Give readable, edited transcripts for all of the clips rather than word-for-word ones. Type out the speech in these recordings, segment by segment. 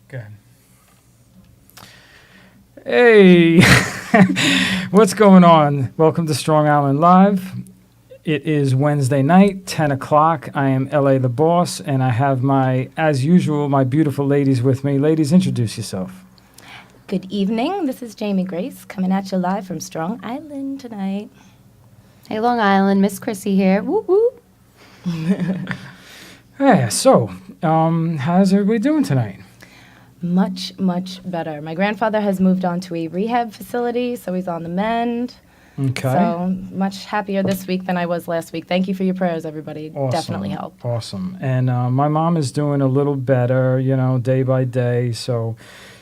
Go ahead. Hey, what's going on? Welcome to Strong Island Live. It is Wednesday night, 10 o'clock. I am LA the Boss, and I have as usual, my beautiful ladies with me. Ladies, introduce yourself. Good evening. This is Jamie Grayce coming at you live from Strong Island tonight. Hey, Long Island, Miss Krisi here. Woo woo. Yeah, so, how's everybody doing tonight? Much, much better. My grandfather has moved on to a rehab facility, so he's on the mend. Okay. So much happier this week than I was last week. Thank you for your prayers, everybody. Awesome. Definitely helped. Awesome. And my mom is doing a little better, day by day. So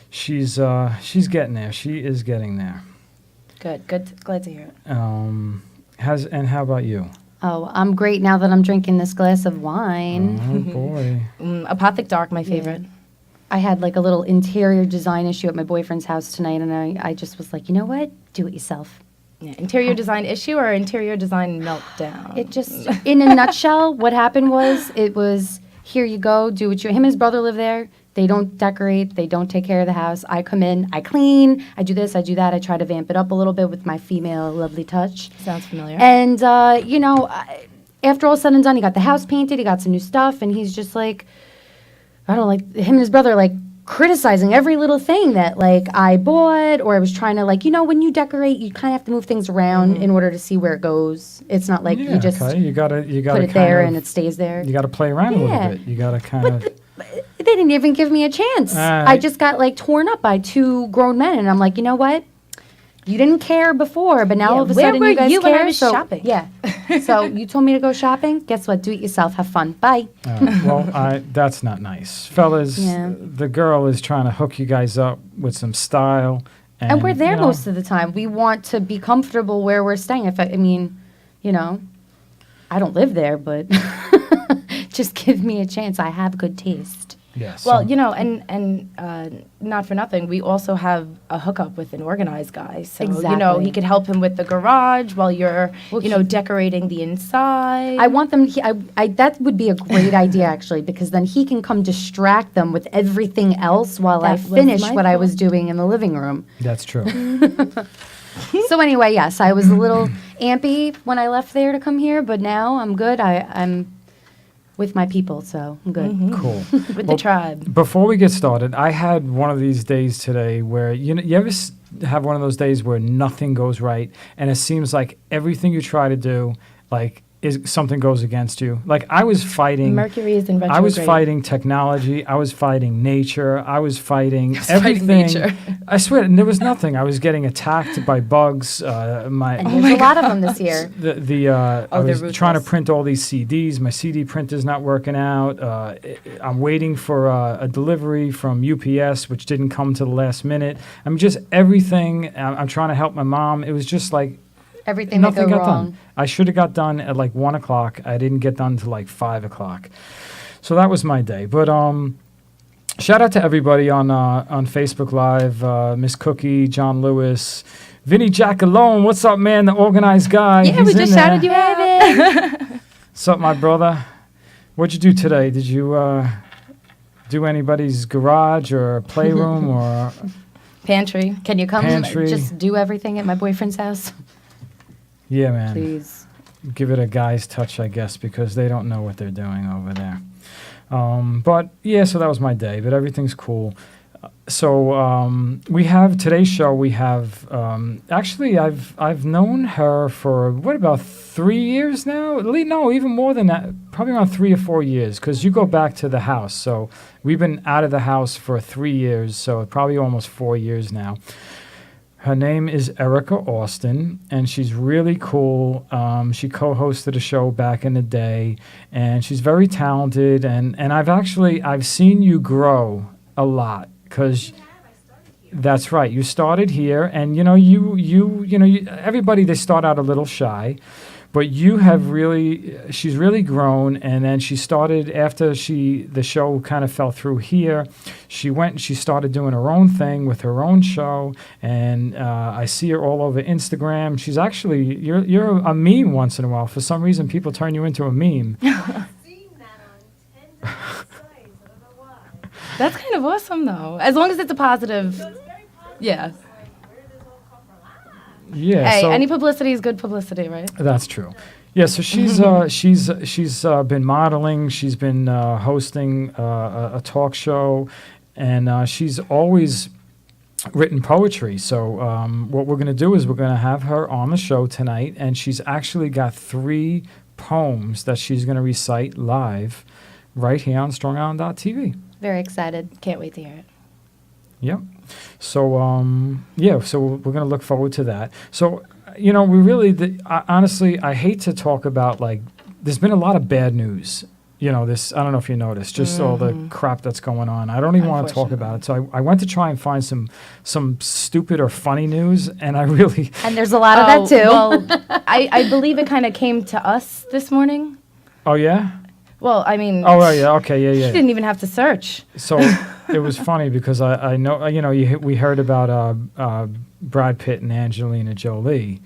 she's getting there. She is getting there. Good. Glad to hear it. How about you? Oh, I'm great now that I'm drinking this glass of wine. Oh boy. Apothic Dark, my favorite. Yeah. I had like a little interior design issue at my boyfriend's house tonight, and I just was like, you know what? Do it yourself. Yeah. Interior design issue or interior design meltdown? It just, in a nutshell, what happened was, here you go, do what him and his brother live there. They don't decorate. They don't take care of the house. I come in, I clean, I do this, I do that. I try to vamp it up a little bit with my female lovely touch. Sounds familiar. And, after all said and done, he got the house painted, he got some new stuff, and he's just like, I don't know, like, him and his brother, like, criticizing every little thing that, like, I bought, or I was trying to, like, when you decorate, you kind of have to move things around in order to see where it goes. It's not like you just you gotta put it there and it stays there. You got to play around a little bit. You got to kind of... They didn't even give me a chance. I just got, like, torn up by two grown men, and I'm like, you know what? You didn't care before, but now all of a sudden you guys care. Where were you when I was shopping? Yeah. So you told me to go shopping. Guess what? Do it yourself. Have fun. Bye. That's not nice. Fellas, the girl is trying to hook you guys up with some style. And we're there most of the time. We want to be comfortable where we're staying. I don't live there, but just give me a chance. I have good taste. Yes. Well, and not for nothing, we also have a hookup with an organized guy. So, exactly. He could help him with the garage while you're, decorating the inside. I want them, that would be a great idea, actually, because then he can come distract them with everything else while I finish what I was doing in the living room. That's true. So anyway, yes, I was a little ampy when I left there to come here, but now I'm good. I'm with my people, so I'm good. Mm-hmm. Cool. With the tribe. Before we get started, I had one of these days today where, you ever have one of those days where nothing goes right, and it seems like everything you try to do, like, something goes against you. Like, I was fighting... Mercury is in retrograde. I was fighting technology. I was fighting nature. I was fighing everything. Fighting nature. I swear, and there was nothing. I was getting attacked by bugs. And there's a lot of them this year. I was trying to print all these CDs. My CD printer's not working out. I'm waiting for a delivery from UPS, which didn't come to the last minute. I mean, just everything. I'm trying to help my mom. It was just like... Everything Nothing that got wrong. done. I should have got done at like 1 o'clock. I didn't get done till like 5 o'clock. So that was my day. But shout out to everybody on Facebook Live. Miss Cookie, John Lewis, Vinny Jack Alone. What's up, man? The organized guy. Yeah, we just shouted you out. What's up, my brother? What'd you do today? Did you do anybody's garage or playroom or... Pantry. Can you come just do everything at my boyfriend's house? Yeah, man. Please. Give it a guy's touch, I guess, because they don't know what they're doing over there. But yeah, so that was my day, but everything's cool. So we have today's show. We have actually I've known her for what, about 3 years now? No, even more than that. Probably around 3 or 4 years, because you go back to the house. So we've been out of the house for 3 years, so probably almost 4 years now. Her name is Erica Austin, and she's really cool. She co-hosted a show back in the day, and she's very talented. And I've seen you grow a lot, because that's right. You started here, and everybody, they start out a little shy. But you have she's really grown, and then she started, after the show kind of fell through here, she went and she started doing her own thing with her own show, and I see her all over Instagram. She's actually, you're a meme once in a while. For some reason, people turn you into a meme. Seeing that on 10 different sites, I don't know why. That's kind of awesome, though. As long as it's a positive. Yeah. Yeah. Hey, so any publicity is good publicity, right? that's true. Yeah, so she's been modeling. She's been hosting a talk show, and she's always written poetry. So what we're going to do is we're going to have her on the show tonight, and she's actually got 3 poems that she's going to recite live right here on StrongIsland.tv. Very excited. Can't wait to hear it. Yep. So so we're going to look forward to that. So we really, honestly, I hate to talk about, like, there's been a lot of bad news. This, I don't know if you noticed, just all the crap that's going on. I don't even want to talk about it. So I went to try and find some stupid or funny news, and I really, And there's a lot of that too. Well, I believe it kind of came to us this morning. oh yeah? Well, I mean, Oh, right, yeah, okay, she yeah. didn't even have to search. So it was funny because I know, we heard about Brad Pitt and Angelina Jolie.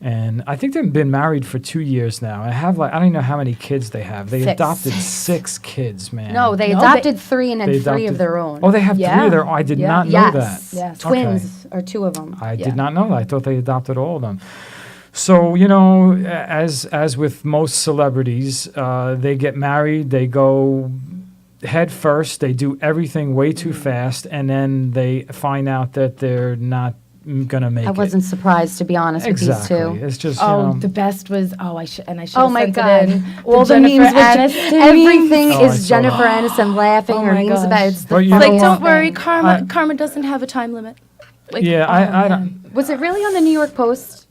And I think they've been married for 2 years now. I don't even know how many kids they have. They 6. adopted 6 kids, man. No, they No, adopted 3 and then They 3 of adopted- their own. Oh, they have 3 Yeah. of their own. I did Yeah. not know that. Yes. Yes. Twins are 2 of them. I Yeah. did not know that. I thought they adopted all of them. So, as with most celebrities, they get married, they go head first, they do everything way too fast, and then they find out that they're not going to make I it. wasn't surprised, to be honest, Exactly. with these 2. It's just, The best was I should have Oh my sent God! it in. All the Jennifer memes, with Aniston everything Oh, I is saw Jennifer Aniston laughing Oh or my memes gosh. about. It's the But you It's know like, funniest don't worry, thing. Karma doesn't have a time limit. Like, yeah, oh, I man. don't. Was it really on the New York Post?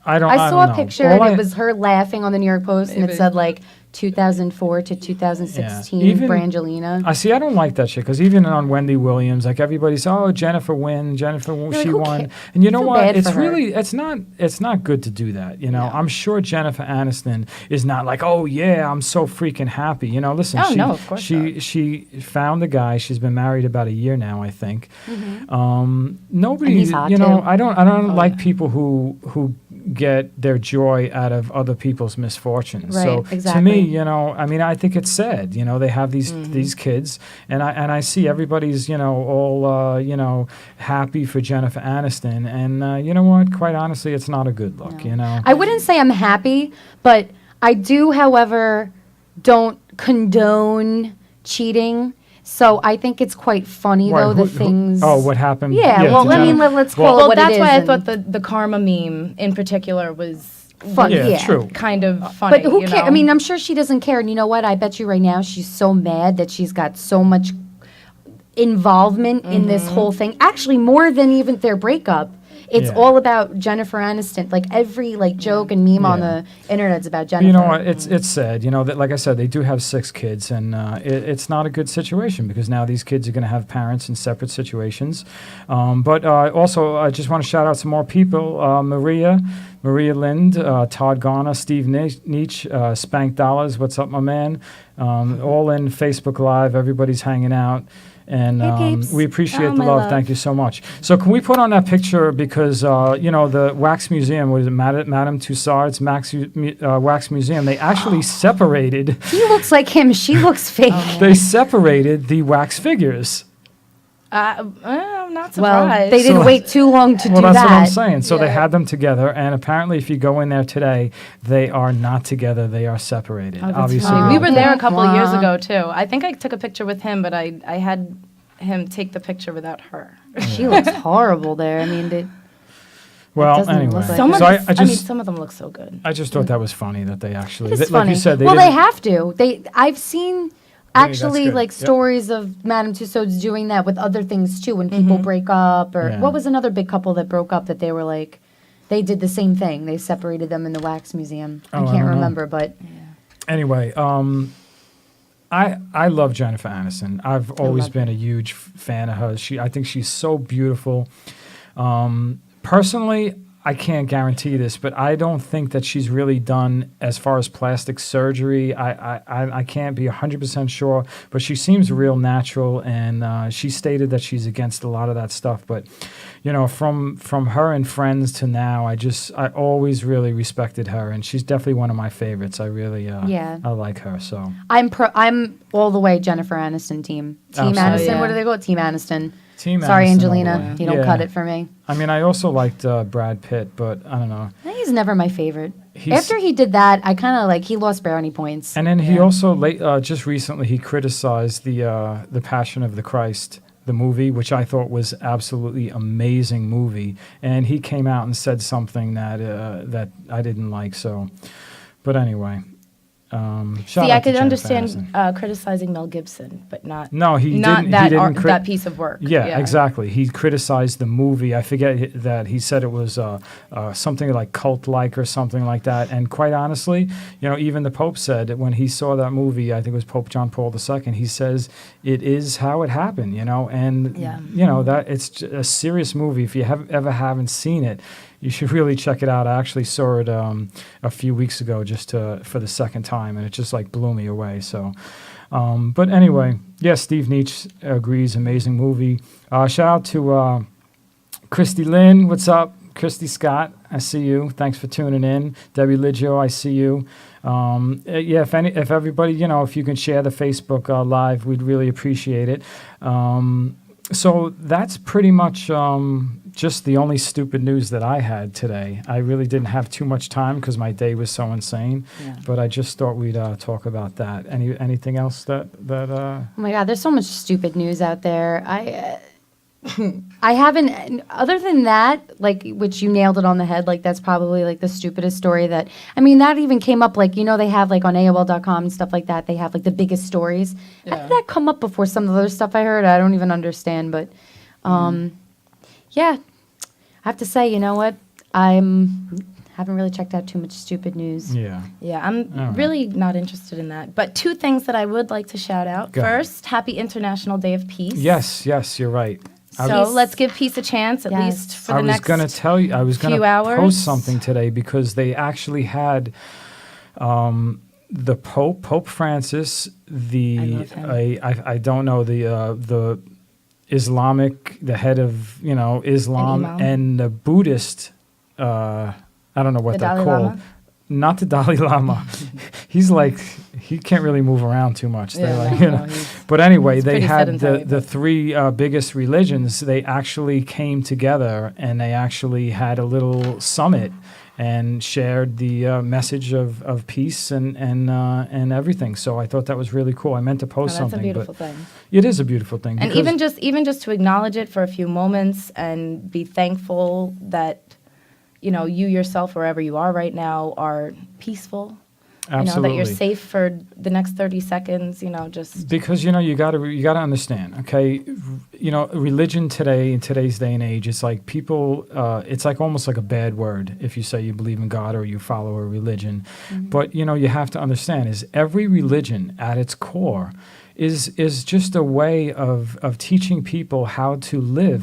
I I saw don't a know. picture All and I- it was her laughing on the New York Post, and it Maybe. said like 2004 to 2016 Even- Brangelina. I see. I don't like that shit because even on Wendy Williams, like everybody's, oh, Jennifer won, like, she who won, ca- and you know feel what? bad It's for her. really, it's not good to do that. No. I'm sure Jennifer Aniston is not like, oh yeah, I'm so freaking happy. Listen, Oh, no, of course she found a guy. She's been married about a year now, I think. Nobody, And he's hot, too. I don't Oh, like yeah. people who get their joy out of other people's misfortunes. Right, So to exactly. me, I think it's sad. They have these kids, and I see everybody's all happy for Jennifer Aniston, and you know what? Quite honestly, it's not a good look. I wouldn't say I'm happy, but I do, however, don't condone cheating. So I think it's quite funny, Why, though, the things. what happened? Yeah, well, to I mean, Jennifer? let's call Well, it Well, what that's it is. why I and- thought the karma meme in particular was Fun, yeah, yeah. true. kind of funny. But who you cares? I know? mean, I'm sure she doesn't care. And you know what? I bet you right now she's so mad that she's got so much involvement in this whole thing. Actually, more than even their breakup. It's Yeah. all about Jennifer Aniston. Like every joke and meme on Yeah. the internet's about Jennifer. You know what? It's sad. That, like I said, they do have 6 kids, and it's not a good situation because now these kids are going to have parents in separate situations. But also, I just want to shout out some more people: Maria Lind, Todd Garner, Steve Nietzsche, Spank Dollars. What's up, my man? All in Facebook Live. Everybody's hanging out. And Hey, peeps. we appreciate Oh, the my love. love. Thank you so much. So can we put on that picture because the Wax Museum, was it Madame Tussauds Wax Museum? They actually separated. He looks like him. She looks fake. They separated the wax figures. I'm not Well, surprised. they didn't So- wait too long to Well, do that's that. what I'm saying. So they Yeah. had them together, and apparently, if you go in there today, they are not together. They are separated. Oh, that's Obviously, funny. We were there a couple of years Wah. ago too. I think I took a picture with him, but I had him take the picture without her. She looks horrible there. I mean, Well, doesn't look anyway, like Some it. of so the, I just some of them look so good. I just thought that was funny that they actually, it's like funny. you said, they well, they didn't- have to. I've seen that's actually good. like Yep. stories of Madame Tussauds doing that with other things too. When people break up, or Yeah. what was another big couple that broke up that they were like, they did the same thing. They separated them in the wax museum. Oh, I I don't can't know. remember, but Anyway, I love Jennifer Aniston. I've always love been a huge fan of hers. I think she's so beautiful. Personally, I can't guarantee this, but I don't think that she's really done as far as plastic surgery. I can't be 100% sure, but she seems real natural, and she stated that she's against a lot of that stuff. But, you know, from her and Friends to now, I always really respected her, and she's definitely one of my favorites. I really, Yeah. I like her. So I'm all the way Jennifer Aniston team. Team Absolutely. Aniston. Yeah. What do they call? Team Aniston. Team Sorry, Aniston all the Angelina. way. You don't Yeah. cut it for me. I mean, I also liked Brad Pitt, but I don't know. He's never my favorite. He's- After he did that, I kind of like he lost brownie points. And then he also just recently he criticized the Passion of the Christ, the movie, which I thought was absolutely amazing movie. And he came out and said something that I didn't like. So, but anyway, shout See, out I to could Jennifer understand Aniston. criticizing Mel Gibson, but not No, he not didn't. that He didn't that piece of work. Yeah, exactly. He criticized the movie. I forget that he said it was something like cult-like or something like that. And quite honestly, you know, even the Pope said that when he saw that movie, I think it was Pope John Paul II, he says it is how it happened, you know. And Yeah. you know that it's a serious movie. If you ever haven't seen it, you should really check it out. I actually saw it a few weeks ago for the second time, and it just like blew me away. So, but anyway, yes, Steve Nietzsche agrees. Amazing movie. Shout out to Christy Lynn. What's up? Christy Scott, I see you. Thanks for tuning in. Debbie Liggio, I see you. Yeah, if everybody, you know, if you can share the Facebook Live, we'd really appreciate it. So that's pretty much just the only stupid news that I had today. I really didn't have too much time because my day was so insane. Yeah. But I just thought we'd talk about that. Anything else that Oh my God, there's so much stupid news out there. I haven't, other than that, like, which you nailed it on the head, like, that's probably, like, the stupidest story that, I mean, that even came up, like, you know, they have, like, on AOL.com and stuff like that, they have, like, the biggest stories. How did that come up before some of the other stuff I heard? I don't even understand, but, yeah, I have to say, you know what? Haven't really checked out too much stupid news. Yeah. Yeah, I'm All right. really not interested in that. But two things that I would like to shout out. Go ahead. First, happy International Day of Peace. Yes, you're right. So let's give peace a chance, at Yes. least for I the was next going to tell you, I was going few to hours. post something today because they actually had the Pope Francis, I love him. I don't know, the Islamic, the head of, you know, Islam, imam. and the Buddhist, I don't know what The they're Dalai called. Lama? Not the Dalai Lama. He's like, he can't really move around too much. They're Yeah, like, no, you know. no, he's- But anyway, they pretty had sedentary, the but- three biggest religions. They actually came together and they actually had a little summit and shared the message of peace and everything. So I thought that was really cool. I meant to Oh, post that's a something, beautiful but thing. it is a beautiful thing. And because- even just to acknowledge it for a few moments and be thankful that, you know, you yourself, wherever you are right now, are peaceful. Absolutely. You know, that you're safe for the next 30 seconds, you know, just Because you know you got to understand, okay? You know, religion today in today's day and age, it's like people. It's like almost like a bad word if you say you believe in God or you follow a religion. But you know, you have to understand is every religion at its core is just a way of teaching people how to live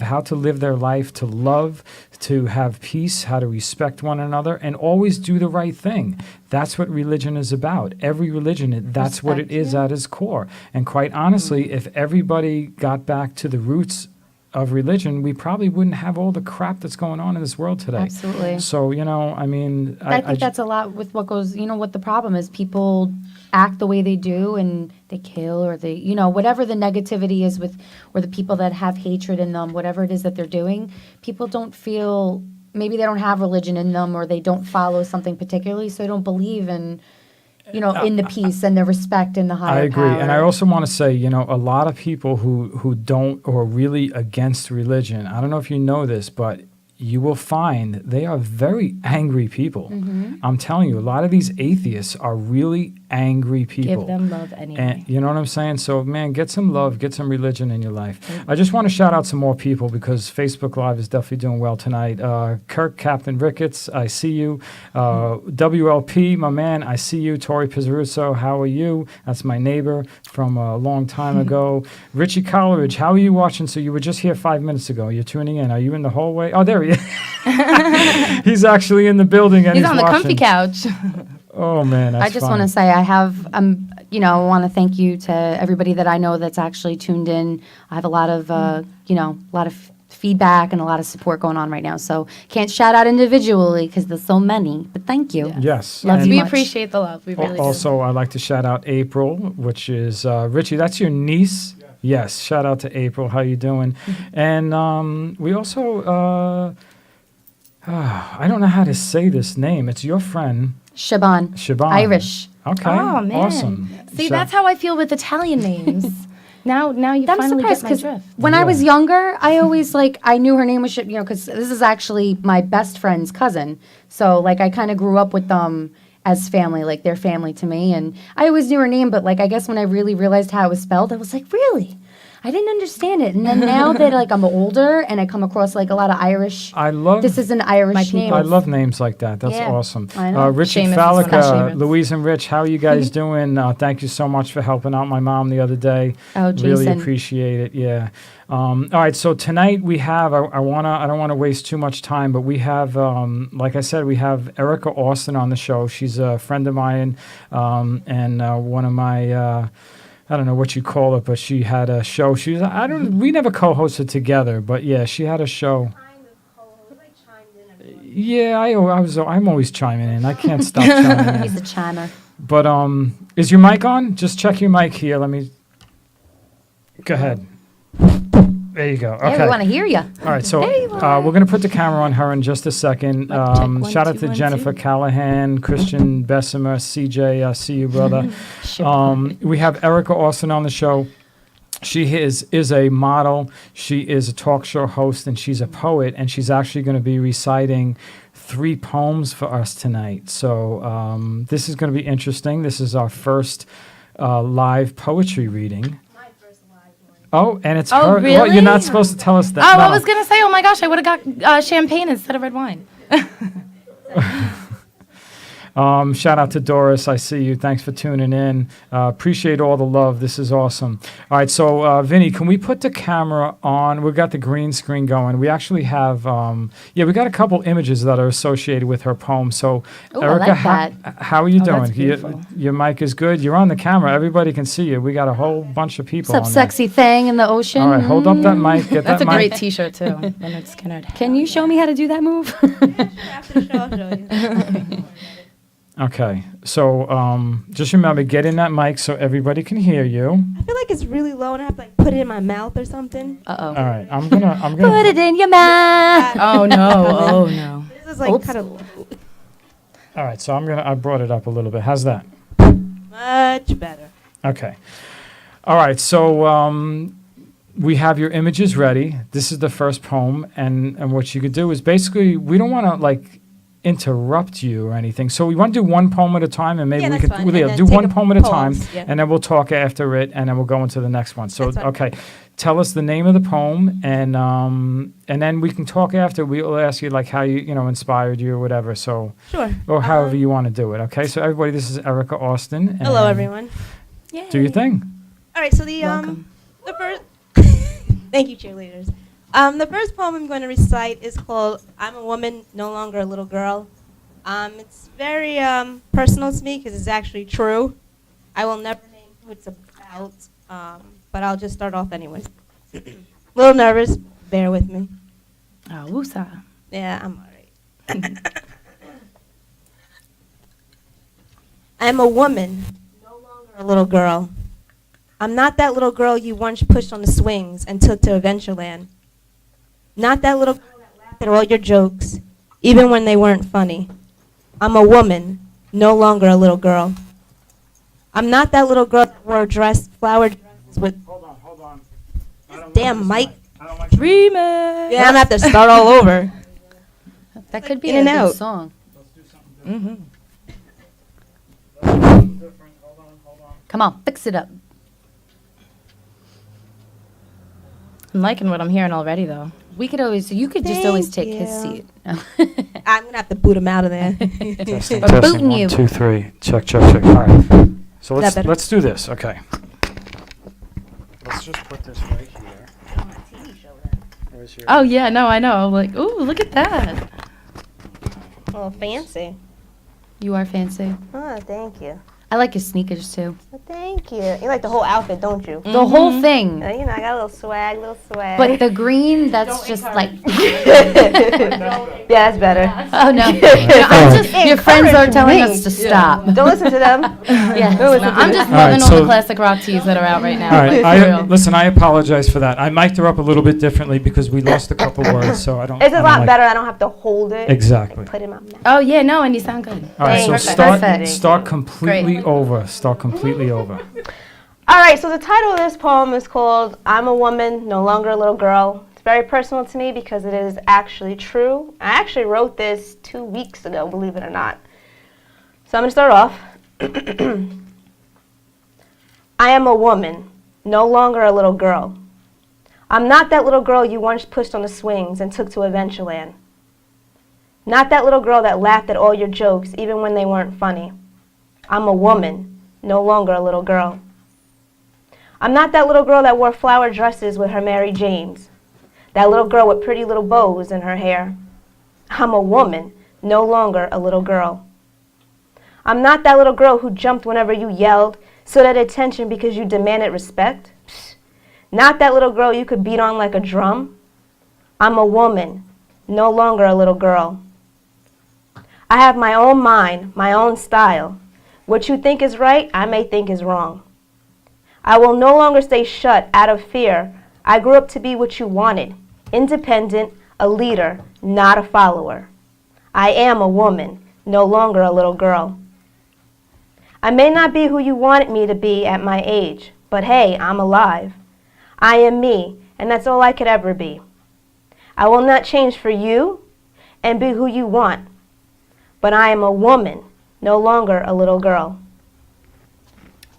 their life, to love, to have peace, how to respect one another, and always do the right thing. That's what religion is about. Every religion, that's what it Respect, is yeah. at its core. And quite honestly, if everybody got back to the roots of religion, we probably wouldn't have all the crap that's going on in this world today. Absolutely. So, you know, I mean, I think that's a lot with what goes, you know, what the problem is. People act the way they do and they kill or they, you know, whatever the negativity is with, or the people that have hatred in them, whatever it is that they're doing, people don't feel, maybe they don't have religion in them or they don't follow something particularly, so they don't believe in, you know, in the peace and the respect and the higher I agree. power. And I also want to say, you know, a lot of people who don't or are really against religion, I don't know if you know this, but you will find they are very angry people. I'm telling you, a lot of these atheists are really angry people. Give them love anyway. And you know what I'm saying? So, man, get some love, get some religion in your life. I just want to shout out some more people because Facebook Live is definitely doing well tonight. Kirk, Captain Ricketts, I see you. WLP, my man, I see you. Tori Pizzarusso, how are you? That's my neighbor from a long time ago. Richie Coleridge, how are you watching? So you were just here 5 minutes ago. You're tuning in. Are you in the hallway? Oh, there he is. He's actually in the building and He's on the comfy watching. couch. Oh, man, that's I just fun. want to say I have, I want to thank you to everybody that I know that's actually tuned in. I have a lot of, a lot of feedback and a lot of support going on right now. So can't shout out individually because there's so many, but thank you. Yeah. Yes. Love and you We much. appreciate the love. We really also, I'd like to shout out April, which is Richie. That's your niece. Yes. Shout out to April. How you doing? And we also, I don't know how to say this name. It's your friend Shaban. Shaban. Irish. Okay. Oh, man. Awesome. See, So- that's how I feel with Italian names. now you I'm finally surprised get my because drift. when I Yeah. was younger, I always I knew her name was because this is actually my best friend's cousin. So I kind of grew up with them as family, like they're family to me, and I always knew her name. But I guess when I really realized how it was spelled, I was like, really? I didn't understand it. And then now that I'm older and I come across a lot of Irish, I love. this is an My Irish people. name. I love names like that. That's Yeah, awesome. I know. Richard Seamus is one of Fallica, Seamus. Louise and Rich, how are you guys doing? Thank you so much for helping out my mom the other day. Oh, Really Jason. appreciate it. Yeah. All right. So tonight we have. I don't want to waste too much time, but we have, like I said, we have Erica Austin on the show. She's a friend of mine, and one of my. I don't know what you call it, but she had a show. We never co-hosted together, but yeah, she had a show. Yeah, I'm always chiming in. I can't stop chiming in. He's a chimer. But is your mic on? Just check your mic here. Let me. Go ahead. There you go. Okay. Yeah, we want to hear you. All right, so There you are. we're going to put the camera on her in just a second. Mic check, one, Shout out two, to one, Jennifer two. Callahan, Christian Bessemer, CJ, I see you, brother. Sure. We have Erica Austin on the show. She is a model. She is a talk show host, and she's a poet, and she's actually going to be reciting 3 poems for us tonight. So this is going to be interesting. This is our first live poetry reading. Oh, and it's Oh, her. Well, you're really? not supposed to tell us that. Oh, No. I was going to say, oh my gosh, I would have got champagne instead of red wine. Shout out to Doris. I see you. Thanks for tuning in. Appreciate all the love. This is awesome. All right, so Vinny, can we put the camera on? We've got the green screen going. We actually have, we got a couple images that are associated with her poem. So, Ooh, I Erica, like that. how are you Oh, doing? that's beautiful. Your mic is good. You're on the camera. Everybody can see you. We got a whole bunch of people. What's up, on there. sexy thing in the ocean? All right, hold up that mic. Get That's that a mic. great T-shirt, too. Leonard Skinner. Can you show me how to do that move? After the show, I'll show you. Okay, so just remember, get in that mic so everybody can hear you. I feel like it's really low and I have to put it in my mouth or something. Uh-oh. All right, I'm gonna. Put it in your mouth. Oh, no. Oh, no. This is Old kind of All right, so I brought it up a little bit. How's that? much better. Okay. All right, so we have your images ready. This is the first poem, and what you could do is basically, we don't want to interrupt you or anything. So we want to do one poem at a time, and maybe Yeah, we that's could fine. And then do take one a poem at a time, pause, yeah. and then we'll talk after it, and then we'll go into the next one. So That's fine. okay, tell us the name of the poem, and then we can talk after. We'll ask you how you inspired you or whatever. So Sure. or however you want to do it. Okay, so everybody, this is Erica Austin. Hello, and everyone. Do your thing. All right, so the Welcome. the first. Thank you, cheerleaders. The first poem I'm going to recite is called "I'm a Woman, No Longer a Little Girl." It's very personal to me because it's actually true. I will never name who it's about, but I'll just start off anyways. Little nervous, bear with me. Oh, woosah. Yeah, I'm all right. I'm a woman, no longer a little girl. I'm not that little girl you once pushed on the swings and took to Adventureland. Not that little girl that laughed at all your jokes, even when they weren't funny. I'm a woman, no longer a little girl. I'm not that little girl that wore flowered dresses with Hold on. damn mic. Remix. Yeah, I'm gonna have to start all over. That could be In a and good out. song. Mm-hmm. Hold Come on, fix it up. I'm liking what I'm hearing already, though. You could just always Thank take his you. seat. No. I'm gonna have to boot him out of there. Testing, We're testing. booting 1, you. 2, 3. Check, check, check. All right. So Is that better? let's do this. Okay. Let's just put this right here. Where's your? Oh, yeah, no, I know. I'm like, ooh, look at that. Oh, fancy. You are fancy. Oh, thank you. I like your sneakers too. Well, thank you. You like the whole outfit, don't you? The whole thing. You know, I got a little swag, But the green, that's just like. Yeah, that's better. Oh no. Your friends are telling us to stop. Don't listen to them. Yeah. No, I'm just All right, loving all so- the classic rock tees that are out right now. All right. like, for real. Listen, I apologize for that. I mic'd her up a little bit differently because we lost a couple words, so I don't. It's I a don't lot like- better. I don't have to hold it. Exactly. Put it in my mouth. Oh, yeah, no, and you sound good. All right. So Perfect. start Perfect. start completely over. Start completely over. All right, so the title of this poem is called I'm a Woman, No Longer a Little Girl. It's very personal to me because it is actually true. I actually wrote this 2 weeks ago, believe it or not. So I'm going to start off. I am a woman, no longer a little girl. I'm not that little girl you once pushed on the swings and took to Adventureland. Not that little girl that laughed at all your jokes even when they weren't funny. I'm a woman, no longer a little girl. I'm not that little girl that wore flower dresses with her Mary Janes. That little girl with pretty little bows in her hair. I'm a woman, no longer a little girl. I'm not that little girl who jumped whenever you yelled, stood at attention because you demanded respect. Psst. Not that little girl you could beat on like a drum. I'm a woman, no longer a little girl. I have my own mind, my own style. What you think is right, I may think is wrong. I will no longer stay shut out of fear. I grew up to be what you wanted, independent, a leader, not a follower. I am a woman, no longer a little girl. I may not be who you wanted me to be at my age, but hey, I'm alive. I am me, and that's all I could ever be. I will not change for you and be who you want, but I am a woman, no longer a little girl.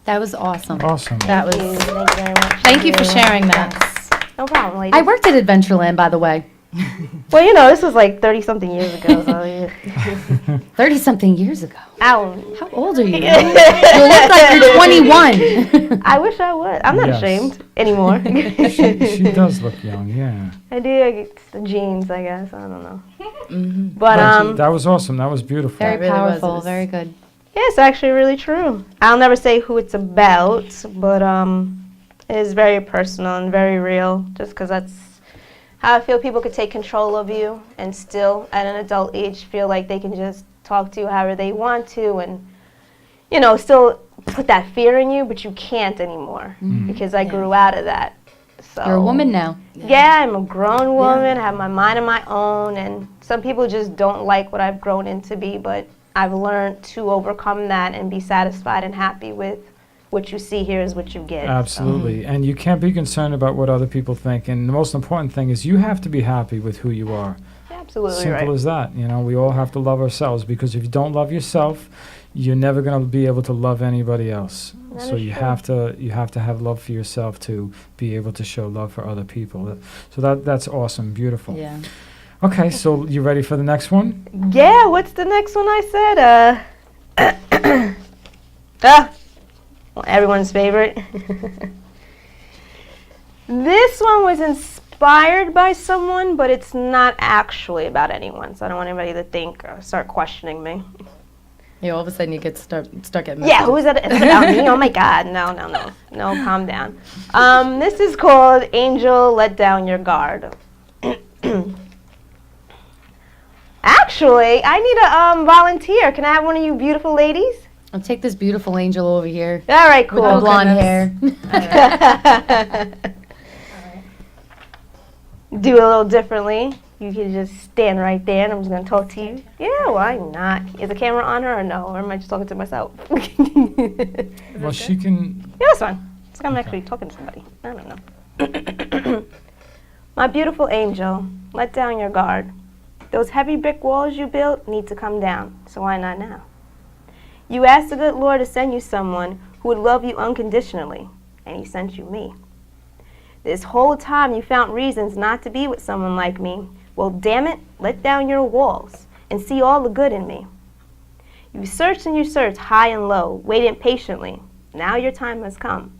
That was awesome. Awesome. That was. Thank you very much. Thank you for sharing that. No problem, ladies. I worked at Adventureland, by the way. Well, you know, this was like 30-something years ago, so yeah. 30-something years ago. Ow. How old are you? You look like you're 21. I wish I was. I'm not Yes. ashamed anymore. She does look young. Yeah. I do. It's the genes, I guess. I don't know. But That was awesome. That was beautiful. Very really was. powerful. It was- Very good. yeah, it's actually really true. I'll never say who it's about, but it is very personal and very real. Just because that's how I feel people could take control of you and still, at an adult age, feel like they can just talk to you however they want to, and you know, still put that fear in you, but you can't anymore because I grew out of that. So You're a woman now. Yeah, I'm a grown woman. I have my mind of my own, and some people just don't like what I've grown into be, but I've learned to overcome that and be satisfied and happy with what you see here is what you get. Absolutely. And you can't be concerned about what other people think. And the most important thing is you have to be happy with who you are. Absolutely Simple right. as that. You know, we all have to love ourselves because if you don't love yourself, you're never going to be able to love anybody else. That So is you true. have to have love for yourself to be able to show love for other people. So that's awesome. Beautiful. Yeah. Okay, so you ready for the next one? Yeah, what's the next one I said? Well, everyone's favorite. This one was inspired by someone, but it's not actually about anyone, so I don't want anybody to think or start questioning me. Yeah, all of a sudden you get start getting. Yeah, who is that? It's about me? Oh my God, no, calm down. This is called Angel, Let Down Your Guard. Actually, I need a volunteer. Can I have one of you beautiful ladies? I'll take this beautiful angel over here. All right, With cool. the blonde goodness. hair. Do a little differently. You can just stand right there, and I'm just gonna talk to you. Yeah, why not? Is the camera on her or no? Or am I just talking to myself? Well, she can. Yeah, that's fine. It's like I'm Okay. actually talking to somebody. I don't know. My beautiful angel, let down your guard. Those heavy brick walls you built need to come down, so why not now? You asked the good Lord to send you someone who would love you unconditionally, and he sent you me. This whole time you found reasons not to be with someone like me. Well, damn it, let down your walls and see all the good in me. You searched and you searched high and low, waited patiently. Now your time has come.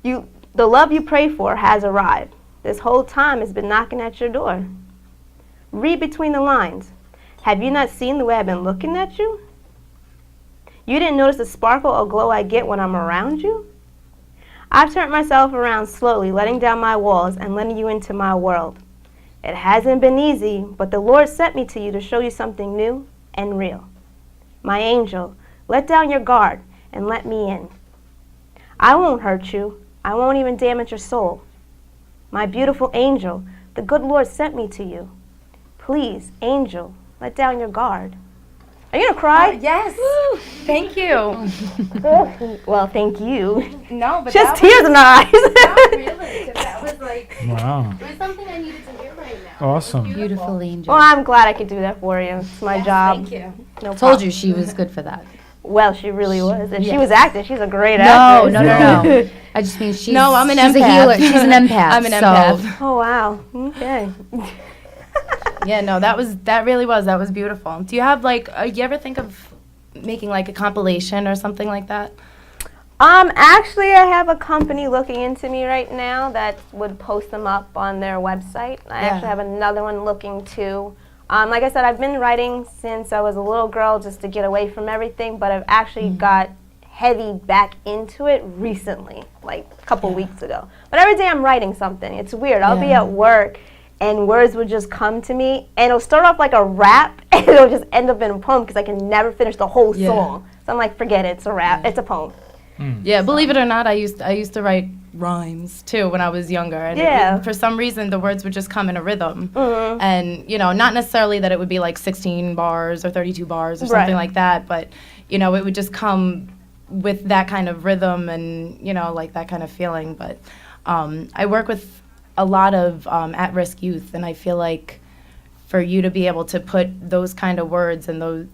The love you pray for has arrived. This whole time has been knocking at your door. Read between the lines. Have you not seen the way I've been looking at you? You didn't notice the sparkle or glow I get when I'm around you? I've turned myself around slowly, letting down my walls and letting you into my world. It hasn't been easy, but the Lord sent me to you to show you something new and real. My angel, let down your guard and let me in. I won't hurt you. I won't even damage your soul. My beautiful angel, the good Lord sent me to you. Please, angel, let down your guard. Are you gonna cry? Yes. Thank you. Well, thank you. No, but Just tears in our eyes. Not really, 'cause that was like, Wow. it was something I needed to hear right now. Awesome. Beautiful angel. Well, I'm glad I could do that for you. It's my job. Thank you. No Told problem. you she was good for that. Well, she really was. And she Yes. was acting. She's a great No, actress. no. I just mean she's No, I'm an she's a empath. healer. She's an empath. I'm an so- empath. Oh, wow. Okay. Yeah, no, that was beautiful. Do you have like, you ever think of making like a compilation or something like that? Actually, I have a company looking into me right now that would post them up on their website. I actually have another one looking too. Like I said, I've been writing since I was a little girl just to get away from everything, but I've actually got heavy back into it recently, like a couple weeks ago. But every day I'm writing something. It's weird. I'll be at work and words would just come to me, and it'll start off like a rap, and it'll just end up in a poem because I can never finish the whole song. So I'm like, forget it. It's a rap. It's a poem. Yeah, believe it or not, I used to write rhymes too when I was younger, and for some reason the words would just come in a rhythm, and not necessarily that it would be like 16 bars or 32 bars or something like that, but it would just come with that kind of rhythm and like that kind of feeling. But I work with a lot of at-risk youth, and I feel like for you to be able to put those kind of words and those,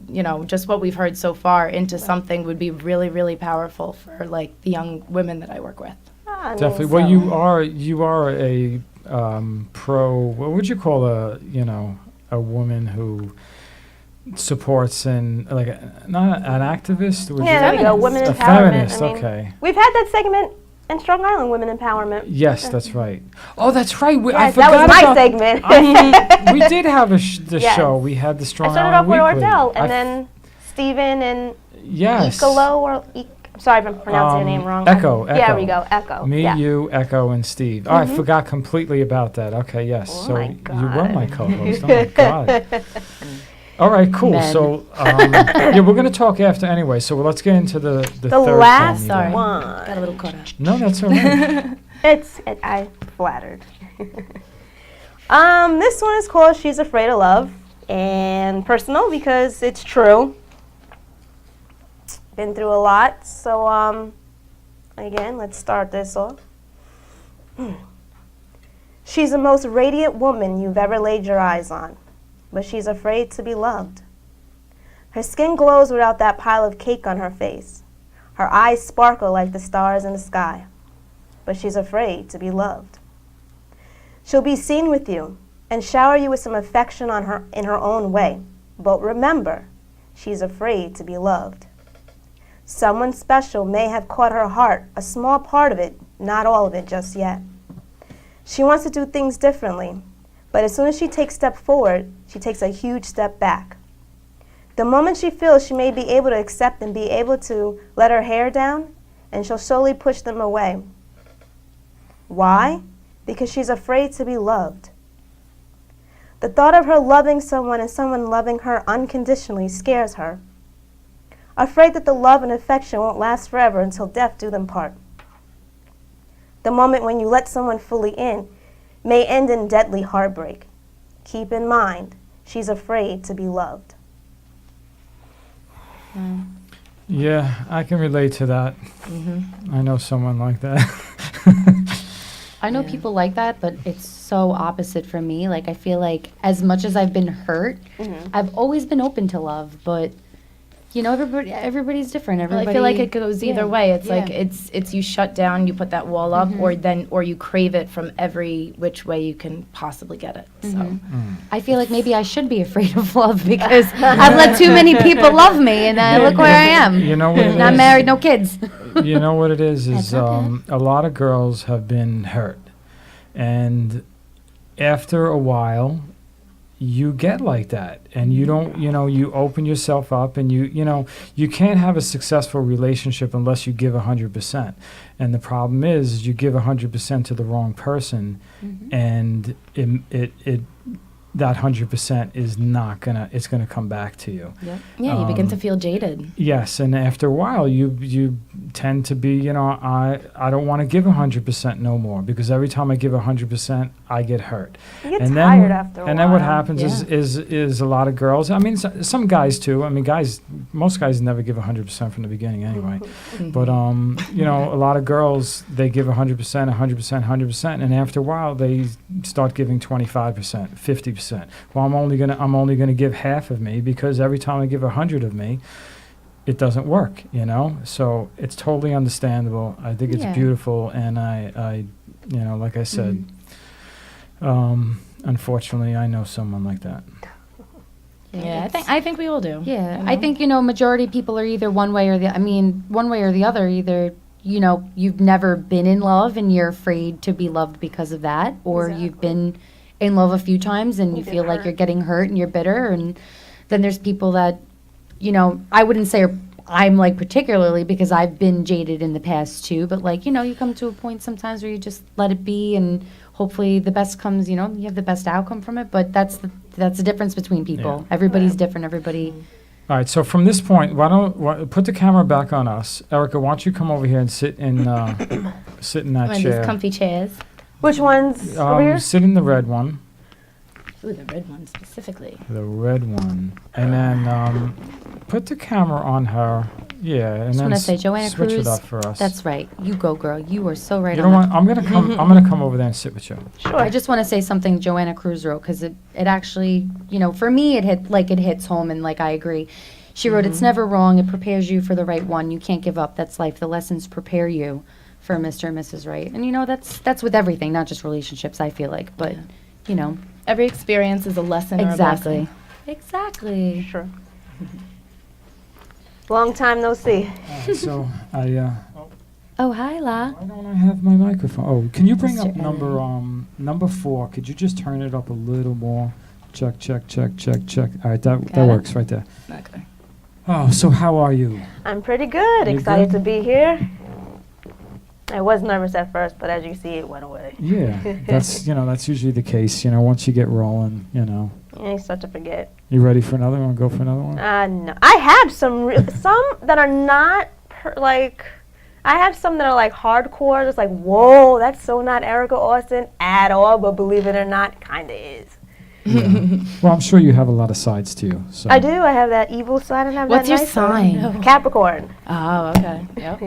just what we've heard so far into something would be really, really powerful for like the young women that I work with. Definitely. Well, you are a pro. What would you call a woman who supports and like not an activist? Would Yeah, there you, we go. Women a empowerment. feminist. I mean, Okay. We've had that segment in Strong Island, Women Empowerment. Yes, that's right. Oh, that's right. I Yes, forgot that was my about, segment. we did have the Yes. show. We had the I Strong started off Island with Weekly. Ordell, and then Stephen and yes. Ecolo, or I'm sorry if I'm pronouncing your name wrong. Echo. Yeah, there we go. Echo. Me, yeah. you, Echo, and Steve. Oh, I forgot completely about that. Okay, yes. Oh so my you were my God. co-host. Oh my God. All right, cool. Men. So yeah, we're gonna talk after anyway. So let's get into the The third last song you Sorry. got. Got a one. little caught up. No, that's all right. I flattered. This one is called She's Afraid of Love, and personal because it's true. Been through a lot, so again, let's start this off. She's the most radiant woman you've ever laid your eyes on, but she's afraid to be loved. Her skin glows without that pile of cake on her face. Her eyes sparkle like the stars in the sky, but she's afraid to be loved. She'll be seen with you and shower you with some affection in her own way, but remember, she's afraid to be loved. Someone special may have caught her heart, a small part of it, not all of it just yet. She wants to do things differently, but as soon as she takes a step forward, she takes a huge step back. The moment she feels she may be able to accept and be able to let her hair down, and she'll slowly push them away. Why? Because she's afraid to be loved. The thought of her loving someone and someone loving her unconditionally scares her. Afraid that the love and affection won't last forever until death do them part. The moment when you let someone fully in may end in deadly heartbreak. Keep in mind, she's afraid to be loved. Yeah, I can relate to that. I know someone like that. I know people like that, but it's so opposite for me. Like, I feel like as much as I've been hurt, I've always been open to love, but You know, everybody's different. Well, Everybody. I feel like it goes either way. It's like yeah. it's you shut down, you put that wall up, or you crave it from every which way you can possibly get it. So I feel like maybe I should be afraid of love because I've let too many people love me, and look where I am. You know what it Not is? married, no kids. You know what it is That's okay. a lot of girls have been hurt, and after a while you get like that, and you don't, you open yourself up, and you can't have a successful relationship unless you give 100%. And the problem is you give 100% to the wrong person, and it that 100% is not it's gonna come back to you. Yep. yeah, you begin to feel jaded. Yes, and after a while, you tend to be, I don't want to give 100% no more, because every time I give 100%, I get hurt. You get and tired after a while. And then what happens Yeah. is a lot of girls. I mean, some guys too. I mean, most guys never give 100% from the beginning anyway. But a lot of girls, they give 100%, 100%, 100%, and after a while, they start giving 25%, 50%. Well, I'm only gonna give half of me, because every time I give 100 of me, it doesn't work, So it's totally understandable. I think it's Yeah. beautiful, and I like I said, unfortunately, I know someone like that. Yeah, I think we all do. Yeah, you I know? think majority of people are either one way or one way or the other. Either you've never been in love and you're afraid to be loved because of that, or you've been in love a few times and you feel like you're getting hurt and you're bitter. And then there's people that, I wouldn't say I'm like particularly, because I've been jaded in the past too, but like, you come to a point sometimes where you just let it be, and hopefully the best comes, you have the best outcome from it. But that's the difference between people. Yeah. Everybody's different. Everybody. All right, so from this point, put the camera back on us. Erica, why don't you come over here and sit in that One of these chair. comfy chairs. Which one's over here? Sit in the red one. Ooh, the red one specifically. The red one. And then put the camera on her. Yeah, and Just then want to say, Joanna switch Cruz. it up for us. That's right. You go, girl. You are so right You on know that. what? I'm gonna come over there and sit with you. Sure. I just want to say something Joanna Cruz wrote, because it actually, for me, it hits home, and like I agree. She wrote, "It's never wrong. It prepares you for the right one. You can't give up. That's life. The lessons prepare you for Mr. and Mrs. Right." And that's with everything, not just relationships. I feel like, but Every experience is a lesson or a exactly, blessing. exactly. Sure. Long time no see. So Oh, hi, La. why don't I have my microphone? Oh, can you bring Mr. up number 4? Could you just turn it up a little more? Check, check, check, check, check. All right, that Got it? works right there. Okay. Oh, so how are you? I'm pretty good. You Excited good? to be here. I was nervous at first, but as you see, it went away. Yeah, that's usually the case. Once you get rolling, Yeah, you start to forget. You ready for another one? Go for another one? No. I have some that are not I have some that are like hardcore. Just like, whoa, that's so not Erica Austin at all. But believe it or not, kind of is. Yeah. Well, I'm sure you have a lot of sides to you. So. I do. I have that evil side and I have What's that your nice side. sign? Capricorn. Oh, okay. Yep.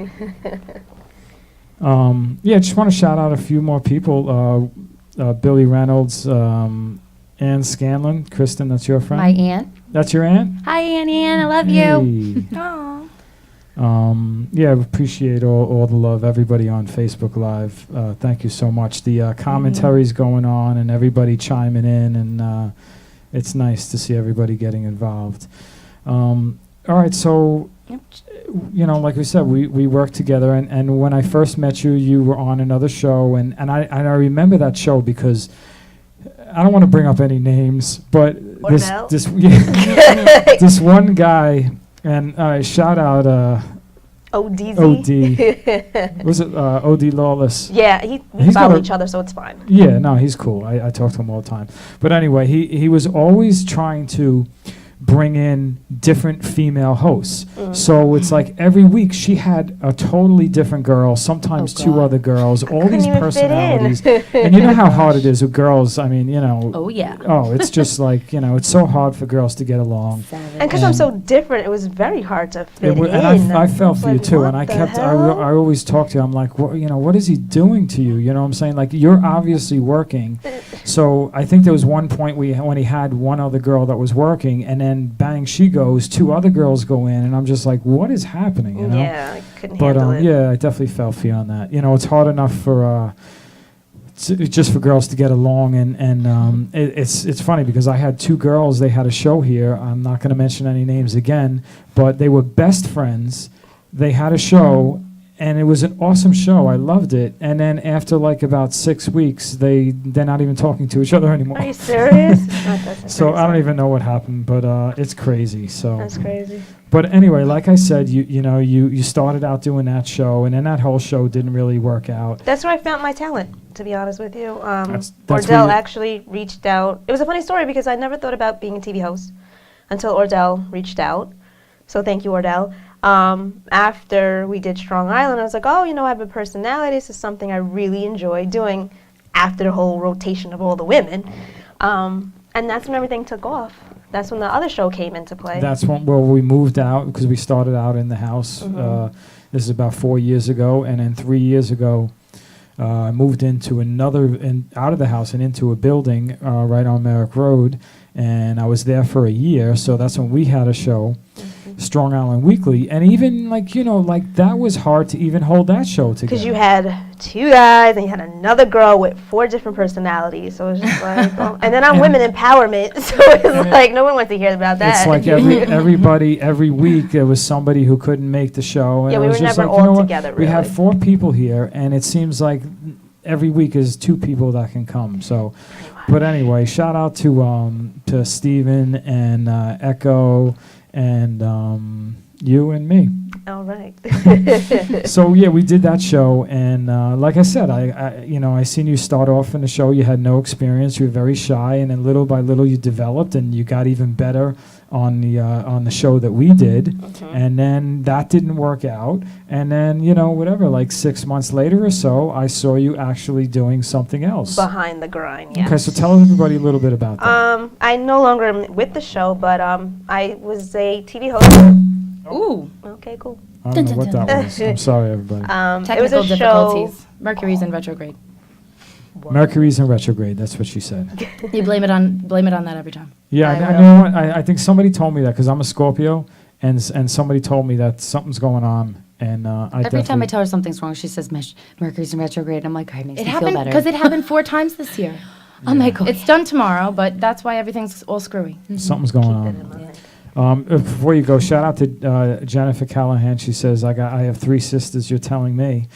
Yeah, just want to shout out a few more people. Billy Reynolds, Ann Scanlon, Kristen, that's your friend? My aunt. That's your aunt? Hi, Ann. I love you. Hey. Aw. Yeah, appreciate all the love, everybody on Facebook Live. Thank you so much. The commentaries going on and everybody chiming in, and it's nice to see everybody getting involved. All right, so, like we said, we worked together, and when I first met you, you were on another show, and I remember that show because I don't want to bring up any names, but this one guy, and shout out ODZ. OD. Was it OD Lawless? Yeah, we He's got follow a- each other, so it's fine. Yeah, no, he's cool. I talk to him all the time. But anyway, he was always trying to bring in different female hosts. So it's like every week she had a totally different girl, sometimes Oh, two God. other girls, all couldn't these even fit in. personalities. And you know how hard it is with girls. I mean, Oh, yeah. oh, it's just like, it's so hard for girls to get along. And because I'm so different, it was very hard to fit in. And I felt for you Like, too, what and I the kept, hell? I always talk to you. I'm like, what is he doing to you? You know what I'm saying? Like, you're obviously working, So I think there was one point when he had one other girl that was working, and then bang, she goes, 2 other girls go in, and I'm just like, what is happening? You know? Yeah, I couldn't But handle it. yeah, I definitely felt for you on that. You know, it's hard enough for just for girls to get along, and it's funny because I had 2 girls. They had a show here. I'm not going to mention any names again, but they were best friends. They had a show, and it was an awesome show. I loved it. And then after like about 6 weeks, they're not even talking to each other anymore. Are you serious? That's So I don't crazy. even know what happened, but it's crazy. So. That's craady. But anyway, like I said, you started out doing that show, and then that whole show didn't really work out. That's where I found my talent, to be honest with you. That's Ordell where you- actually reached out. It was a funny story because I never thought about being a TV host until Ordell reached out. So thank you, Ordell. After we did Strong Island, I was like, oh, I have a personality. This is something I really enjoy doing after the whole rotation of all the women. And that's when everything took off. That's when the other show came into play. That's when we moved out because we started out in the house. This is about 4 years ago, and then 3 years ago, I moved into out of the house and into a building right on Merrick Road, and I was there for a year. So that's when we had a show. Strong Island Weekly, and even that was hard to even hold that show together. Because you had 2 guys and you had another girl with 4 different personalities. So it was just like, and then I'm women empowerment. So it's like, no one wants to hear about that. It's like everybody every week there was somebody who couldn't make the show. And Yeah, it we was were just never like, you know all what? together, We have really. 4 people here, and it seems like every week is 2 people that can come. So, but anyway, shout out to Steven and Echo and you and me. All right. So yeah, we did that show, and like I said, I seen you start off in the show. You had no experience. You were very shy, and then little by little you developed, and you got even better on the show that we did. And then that didn't work out, and then whatever, like 6 months later or so, I saw you actually doing something else. Behind the grind, yes. Okay, so tell everybody a little bit about that. I no longer am with the show, but I was a TV host. Ooh, Okay, cool. I don't know what that was. I'm sorry, everybody. It was technical a show. difficulties. Mercury's in retrograde. Mercury's in retrograde. That's what she said. You blame it on that every time. Yeah, I I will. know what. I think somebody told me that because I'm a Scorpio, and somebody told me that something's going on, and Every time I tell her something's wrong, she says Mercury's in retrograde. I'm like, all right, makes It me feel happened better. because it happened 4 times this year. Oh my god. It's done tomorrow, but that's why everything's all screwy. something's going on. Before you go, shout out to Jennifer Callahan. She says, I have 3 sisters. You're telling me.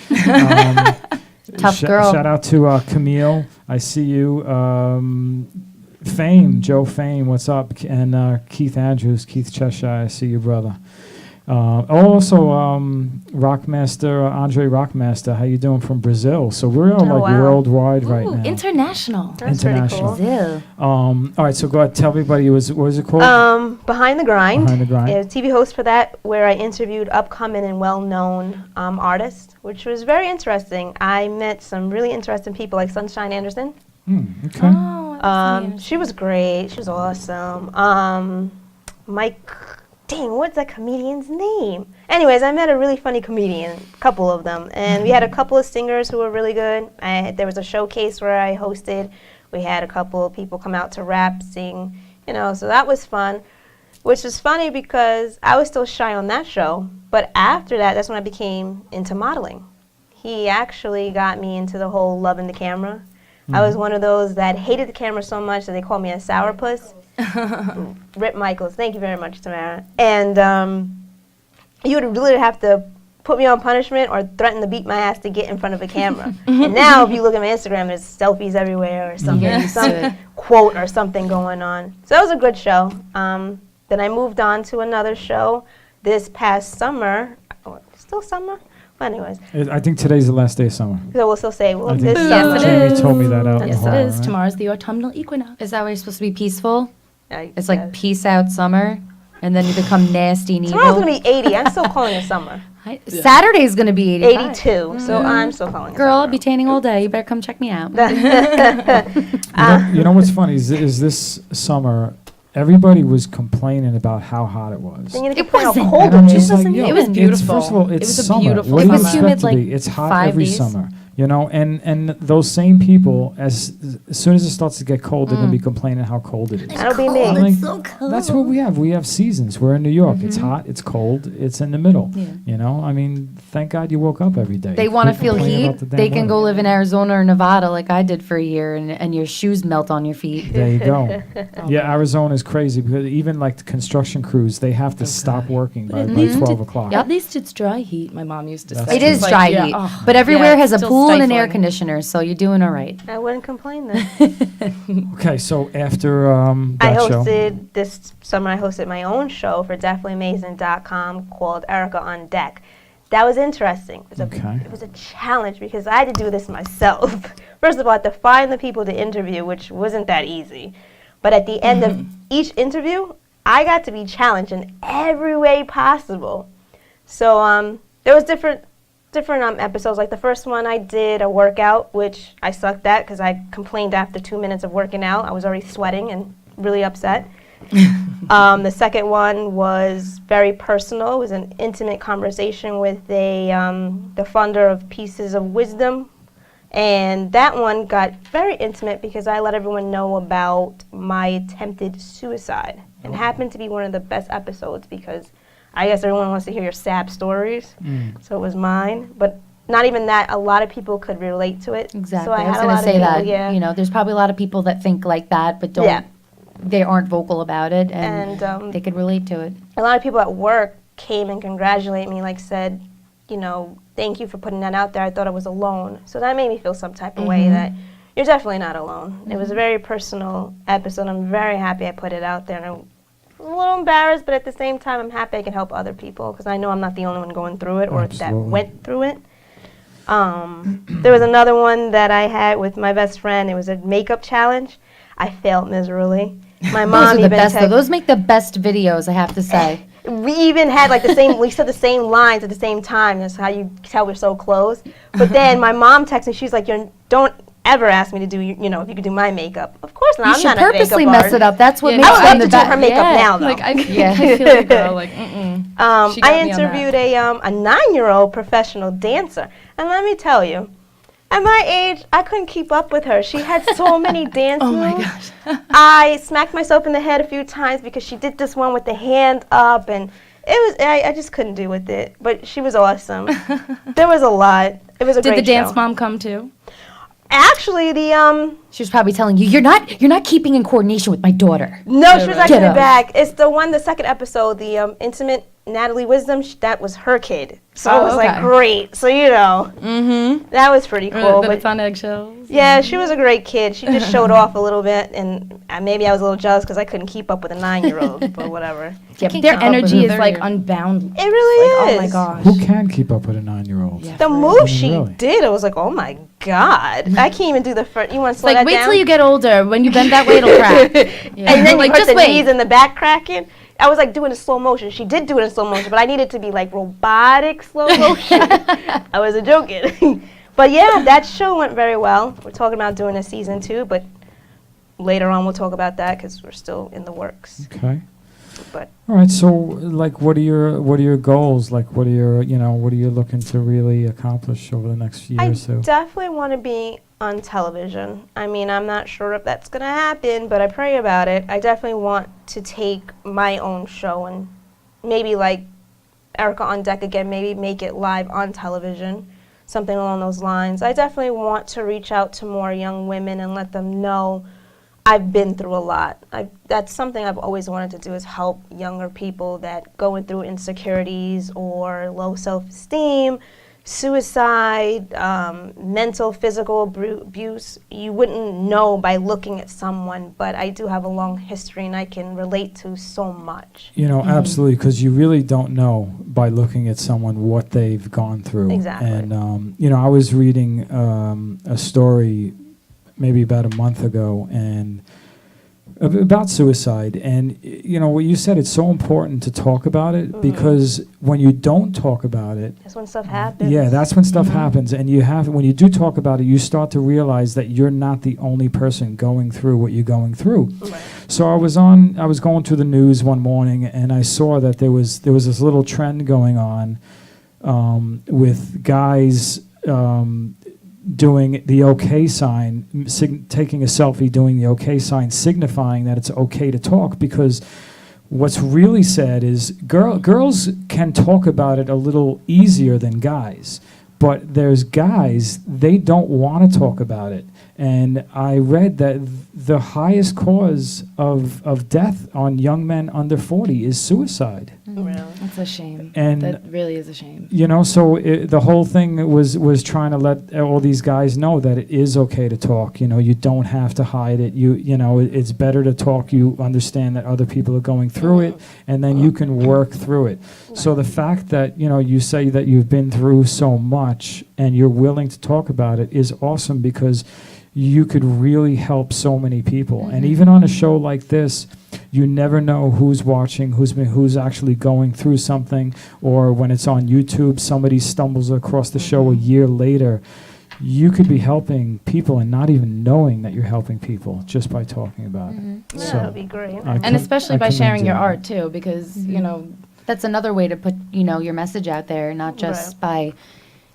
Tough girl. Shout out to Camille. I see you. Fame, Joe Fame, what's up? And Keith Andrews, Keith Cheshire, I see you, brother. Also, Rockmaster, Andre Rockmaster, how you doing from Brazil? So we're all Oh, like wow. worldwide right Ooh, now. international. That's pretty International. cool. Brazil. All right, so go ahead, tell everybody, what was it called? Behind the Grind. Behind the Grind. I was TV host for that, where I interviewed upcoming and well-known artists, which was very interesting. I met some really interesting people, like Sunshine Anderson. Okay. Oh, She was great. She was awesome. Mike, dang, what's that comedian's name? Anyways, I met a really funny comedian, a couple of them, and we had a couple of singers who were really good. There was a showcase where I hosted. We had a couple of people come out to rap, sing, so that was fun. Which was funny because I was still shy on that show, but after that, that's when I became into modeling. He actually got me into the whole loving the camera. I was one of those that hated the camera so much that they called me a sourpuss. Rip Michaels, thank you very much, Tamara. And you would really have to put me on punishment or threaten to beat my ass to get in front of a camera. And now, if you look at my Instagram, there's selfies everywhere or something, Yes. some quote or something going on. So that was a good show. Then I moved on to another show this past summer. Still summer? Well, anyways, I think today's the last day of summer. so we'll still say, well, I this think summer. Yes, it Jamie is. told me that out in the Yes, hall, it is. right? Tomorrow's the autumnal equinox. Is that why you're supposed to be peaceful? I It's like guess. peace out summer, and then you become nasty and Tomorrow's evil. going to be 80. I'm still calling it summer. Saturday's gonna be 85. 82. So I'm still calling it Girl, I'll summer. be tanning all day. You better come check me out. You know what's funny is this summer, everybody was complaining about how hot it was. Then you It complain how wasn't. cold And I'm it just is. like, wasn't- yo, it was it's- beautiful. First of all, It it's was a summer. beautiful What do you summer. It was expect humid, to like, be? It's hot 5 every days. summer. You know, and those same people, as soon as it starts to get cold, they're gonna be complaining how cold it is. That'll be me. I'm like, that's what we have. We have seasons. We're in New York. It's hot. It's cold. It's in the middle. Yeah. You know, I mean, thank God you woke up every day. They want to Quit feel complaining heat. about the damn They can go weather. live in Arizona or Nevada like I did for a year, and your shoes melt on your feet. There you go. Yeah, Arizona is crazy because even like the construction crews, they have to stop working by 12 o'clock. At least it's dry heat, my mom used to That's say. It is Like, dry yeah, heat, oh, but everywhere yeah, has a still pool and an air stifling. conditioner, so you're doing all right. I wouldn't complain then. Okay, so after I that show, hosted this summer. I hosted my own show for DefinitelyAmazing.com called Erica on Deck. That was interesting. It was a challenge because I had to do this myself. First of all, I had to find the people to interview, which wasn't that easy. But at the end of each interview, I got to be challenged in every way possible. So there was different episodes. Like the first one, I did a workout, which I sucked at because I complained after 2 minutes of working out. I was already sweating and really upset. The second one was very personal. It was an intimate conversation with the funder of Pieces of Wisdom. And that one got very intimate because I let everyone know about my attempted suicide. It happened to be one of the best episodes because I guess everyone wants to hear your sad stories. So it was mine. But not even that, a lot of people could relate to it. Exactly. So I I was had a going lot to of say people, that. yeah. You know, there's probably a lot of people that think like that, but don't. Yeah. They aren't vocal about it, and And they could relate to it. a lot of people at work came and congratulated me, like said, you know, thank you for putting that out there. I thought I was alone. So that made me feel some type of way that you're definitely not alone. It was a very personal episode. I'm very happy I put it out there. And I'm a little embarrassed, but at the same time, I'm happy I can help other people because I know I'm not the only one going through it or that Absolutely. went through it. There was another one that I had with my best friend. It was a makeup challenge. I failed miserably. My Those mom are the even best, though. text- Those make the best videos, I have to say. we even had like the same, we said the same lines at the same time. That's how you tell we're so close. But then my mom texted me, she's like, don't ever ask me to do, you know, if you could do my makeup. Of course not, You I'm should not purposely a makeup mess artist. it up. That's what Yeah, makes no, I would them love the to do best. her makeup Yeah. now, though. Like, I Yeah. feel you, girl. Like, She got I me on that. interviewed a 9-year-old professional dancer. And let me tell you, at my age, I couldn't keep up with her. She had so many dance moves. oh my gosh. I smacked myself in the head a few times because she did this one with the hand up, and it was I just couldn't do with it. But she was awesome. There was a lot. It was a Did great the dance show. mom come too? Actually, the She was probably telling you, you're not keeping in coordination with my daughter. no, she was actually Get 'em. back. It's the second episode, the intimate Natalie Wisdom. That was her kid, so Oh, it was like okay. great. So you know, that was pretty cool. That But it's on eggshells. yeah, she was a great kid. She just showed off a little bit, and maybe I was a little jealous because I couldn't keep up with a 9-year-old, but whatever. Yeah, Their keep up with energy her. is like unbounded. It really Like, is. oh my gosh. who can keep up with a 9-year-old? Yeah. The For move real. she Really? did, I was like, oh my god, I can't even do the first. You want to It's slow like, that wait down? till you get older. When you bend that way, it'll crack. Yeah. And then Like, you hurt just the wait. knees in the back cracking. I was like doing it slow motion. She did do it in slow motion, but I needed to be like robotic slow motion. I wasn't joking. But yeah, that show went very well. We're talking about doing a season 2, but later on we'll talk about that because we're still in the works. Okay. But All right. So, like, what are your goals? Like, what are you looking to really accomplish over the next year I or so? definitely want to be on television. I mean, I'm not sure if that's going to happen, but I pray about it. I definitely want to take my own show and maybe like Erica on Deck again, maybe make it live on television, something along those lines. I definitely want to reach out to more young women and let them know I've been through a lot. That's something I've always wanted to do, is help younger people that going through insecurities or low self-esteem, suicide, mental, physical abuse. You wouldn't know by looking at someone, but I do have a long history and I can relate to so much. Absolutely, because you really don't know by looking at someone what they've gone through. Exactly. And I was reading a story maybe about a month ago, and about suicide. And what you said, it's so important to talk about it, because when you don't talk about it, That's when stuff happens. yeah, that's when stuff happens. And when you do talk about it, you start to realize that you're not the only person going through what you're going through. Right. So I was going through the news one morning, and I saw that there was this little trend going on with guys doing the okay sign, taking a selfie, doing the okay sign, signifying that it's okay to talk, because what's really sad is girls can talk about it a little easier than guys, but there's guys, they don't want to talk about it. And I read that the highest cause of death on young men under 40 is suicide. That's a shame. And that really is a shame. you know, so the whole thing was trying to let all these guys know that it is okay to talk. You know, you don't have to hide it. You know, it's better to talk. You understand that other people are going through it, and then you can work through it. So the fact that, you know, you say that you've been through so much and you're willing to talk about it is awesome, because you could really help so many people. And even on a show like this, you never know who's watching, who's actually going through something, or when it's on YouTube, somebody stumbles across the show a year later. You could be helping people and not even knowing that you're helping people just by talking about it. Yeah, that would be great. And especially by sharing your art. art too, because you know, That's another way to put, you know, your message out there, not just by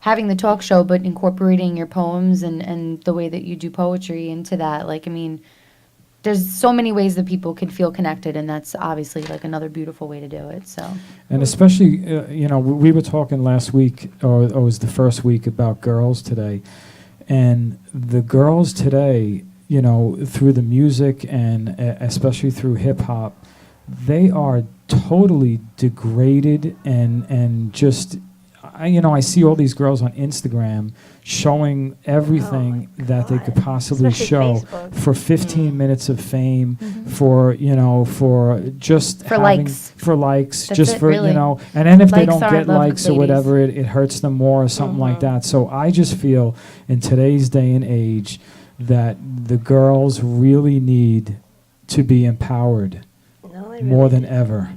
having the talk show, but incorporating your poems and the way that you do poetry into that. Like, I mean, there's so many ways that people can feel connected, and that's obviously like another beautiful way to do it. So, And especially, you know, we were talking last week, or it was the first week, about girls today. And the girls today, you know, through the music and especially through hip hop, they are totally degraded and just, you know, I see all these girls on Instagram showing everything that they could possibly Especially show Facebook. for 15 minutes of fame, for, you know, for just For having, likes. for likes, That's just it, for, really. you know, and then if they Likes don't aren't get love, likes or ladies. whatever, it hurts them more or something like that. So I just feel in today's day and age that the girls really need to be empowered No, they more really than ever.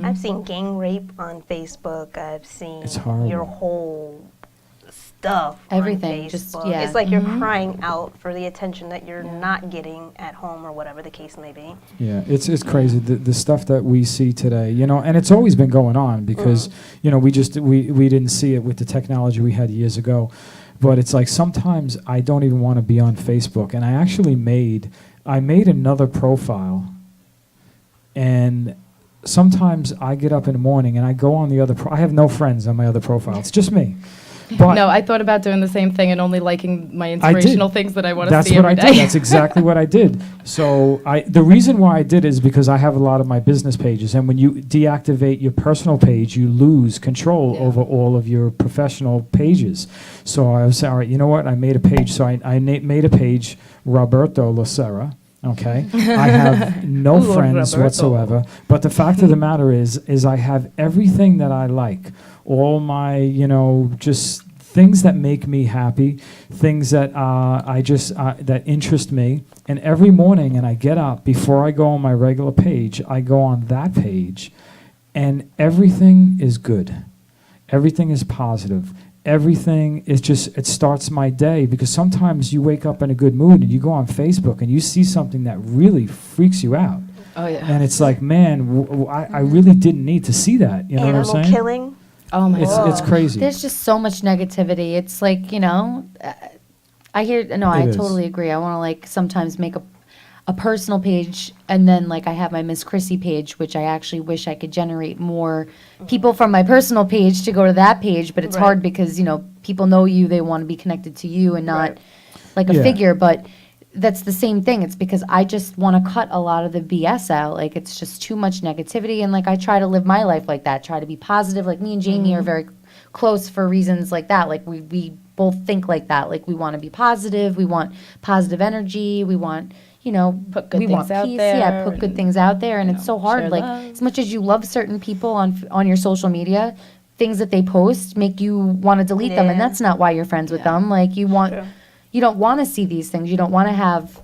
I've seen gang rape on Facebook. I've seen It's horrible. your whole stuff. Everything, On just- Facebook. yeah. It's like you're crying out for the attention that you're not getting at home or whatever the case may be. Yeah, it's crazy, the stuff that we see today, you know, and it's always been going on because, you know, we didn't see it with the technology we had years ago. But it's like sometimes I don't even want to be on Facebook, and I actually made another profile, and sometimes I get up in the morning and I go on the other. I have no friends on my other profile. It's just me. But no, I thought about doing the same thing and only liking my I did. inspirational things that I want to That's see what every I day. did. That's exactly what I did. So the reason why I did is because I have a lot of my business pages, and when you deactivate your personal page, you lose control over all of your professional pages. So I was all right. You know what? I made a page. So I made a page, Roberto La Serra. Okay, I have no Ooh, friends Roberto. whatsoever. But the fact of the matter is I have everything that I like. All my, you know, just things that make me happy, things that that interest me. And every morning, and I get up before I go on my regular page, I go on that page, and everything is good. Everything is positive. Everything is just, it starts my day, because sometimes you wake up in a good mood and you go on Facebook and you see something that really freaks you out. Oh yeah. And it's like, man, I really didn't need to see that. You know Animal what I'm saying? killing. Oh my It's god. crazy. there's just so much negativity. It's like, you know, I It is. totally agree. I want to like sometimes make a personal page, and then like I have my Miss Krisi page, which I actually wish I could generate more people from my personal page to go to that page, but it's Right. hard because, you know, people know you, they want to be connected to you and not like a Yeah. figure, but that's the same thing. It's because I just want to cut a lot of the BS out. Like, it's just too much negativity, and like I try to live my life like that, try to be positive. Like, me and Jamie are very close for reasons like that. Like, we both think like that. Like, we want to be positive, we want positive energy, we want, you know, Put good we want things out peace. there Yeah, put good and, things out there, and you it's know, so hard. share Like, love. as much as you love certain people on your social media, things that they post make you want to delete them, and Yeah. that's not why you're friends with Yeah. them. Like, you want, True. you don't want to see these things. You don't want to have,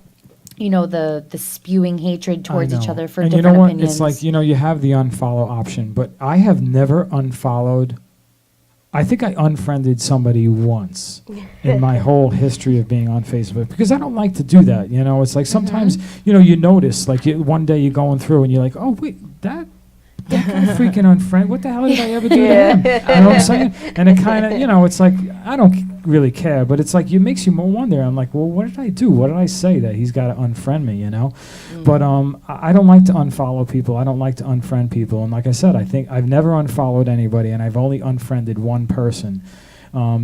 you know, the spewing hatred towards I each know. other for and different you know what? opinions. It's like, you know, you have the unfollow option, but I have never unfollowed. I think I unfriended somebody once in my whole history of being on Facebook, because I don't like to do that. You know, it's like sometimes, you know, you notice, like one day you're going through and you're like, oh, wait, that guy freaking unfriend. What the hell did I ever do to him? You know what I'm saying? And it kind of, you know, it's like, I don't, really care, but it's like it makes you more wonder. I'm like, well, what did I do? What did I say that he's got to unfriend me? You know, but I don't like to unfollow people. I don't like to unfriend people. And like I said, I think I've never unfollowed anybody, and I've only unfriended one person.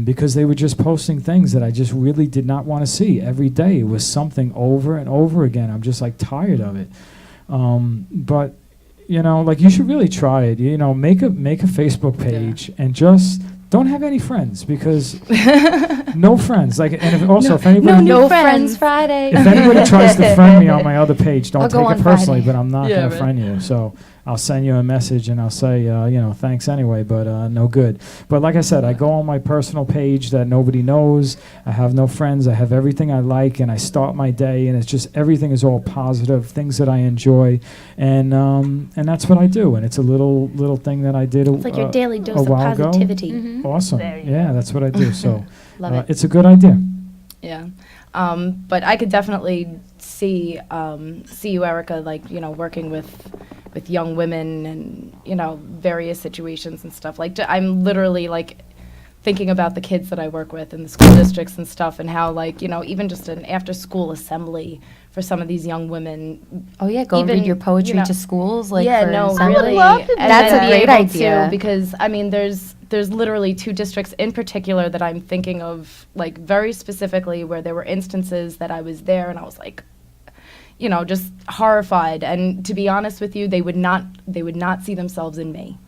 Because they were just posting things that I just really did not want to see. Every day it was something over and over again. I'm just like tired of it. But you know, like you should really try it. You know, make a Facebook page and just don't have any friends, because no friends. Like, and if anybody No friends Friday. if anybody tries to friend me on my other page, I'll don't go take on it personally. Friday. But I'm not gonna friend you. So I'll send you a message and I'll say, you know, thanks anyway, but no good. But like I said, I go on my personal page that nobody knows. I have no friends. I have everything I like, and I start my day, and it's just everything is all positive, things that I enjoy, and that's what I do. And it's a little thing that I did. It's like your daily dose a of while ago. positivity. Awesome. There you Yeah, that's what I do. So Love it. it's a good idea. Yeah. But I could definitely see you, Erica, like, you know, working with young women and, you know, various situations and stuff. Like, I'm literally, like, thinking about the kids that I work with in the school districts and stuff, and how, like, you know, even just an after-school assembly for some of these young women. Oh yeah, go Even, read your poetry you know, to schools. Like, yeah, for no, Sunday. really. love to do And That's then a be great able to, idea. because, I mean, there's literally 2 districts in particular that I'm thinking of, like, very specifically, where there were instances that I was there and I was like, you know, just horrified. And to be honest with you, they would not see themselves in me.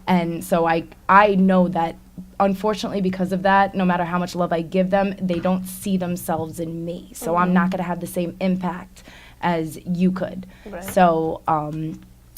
And so I know that, unfortunately, because of that, no matter how much love I give them, they don't see themselves in me. So I'm not going to have the same impact as you could. Right. So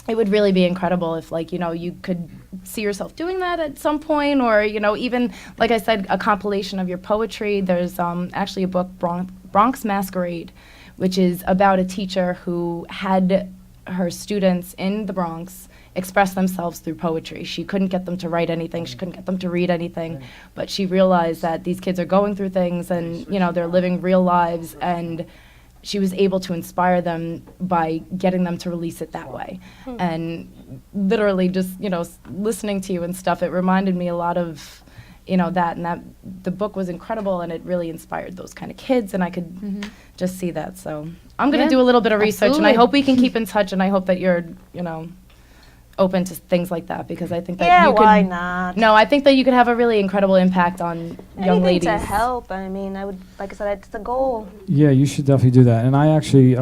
it would really be incredible if, like, you know, you could see yourself doing that at some point, or, you know, even, like I said, a compilation of your poetry. There's actually a book, Bronx Masquerade, which is about a teacher who had her students in the Bronx express themselves through poetry. She couldn't get them to write anything. She couldn't get them to read anything. But she realized that these kids are going through things, and, you know, they're living real lives, and she was able to inspire them by getting them to release it that way. And literally just, you know, listening to you and stuff, it reminded me a lot of, you know, that, and that the book was incredible, and it really inspired those kind of kids, and I could just see that. So I'm going to Yeah, do a little bit of research, and I absolutely. hope we can keep in touch, and I hope that you're, you know, open to things like that, because I think that Yeah, you could. why not? No, I think that you could have a really incredible impact on young Anything ladies. to help. I mean, I would, like I said, it's a goal. Yeah, you should definitely do that. And I actually,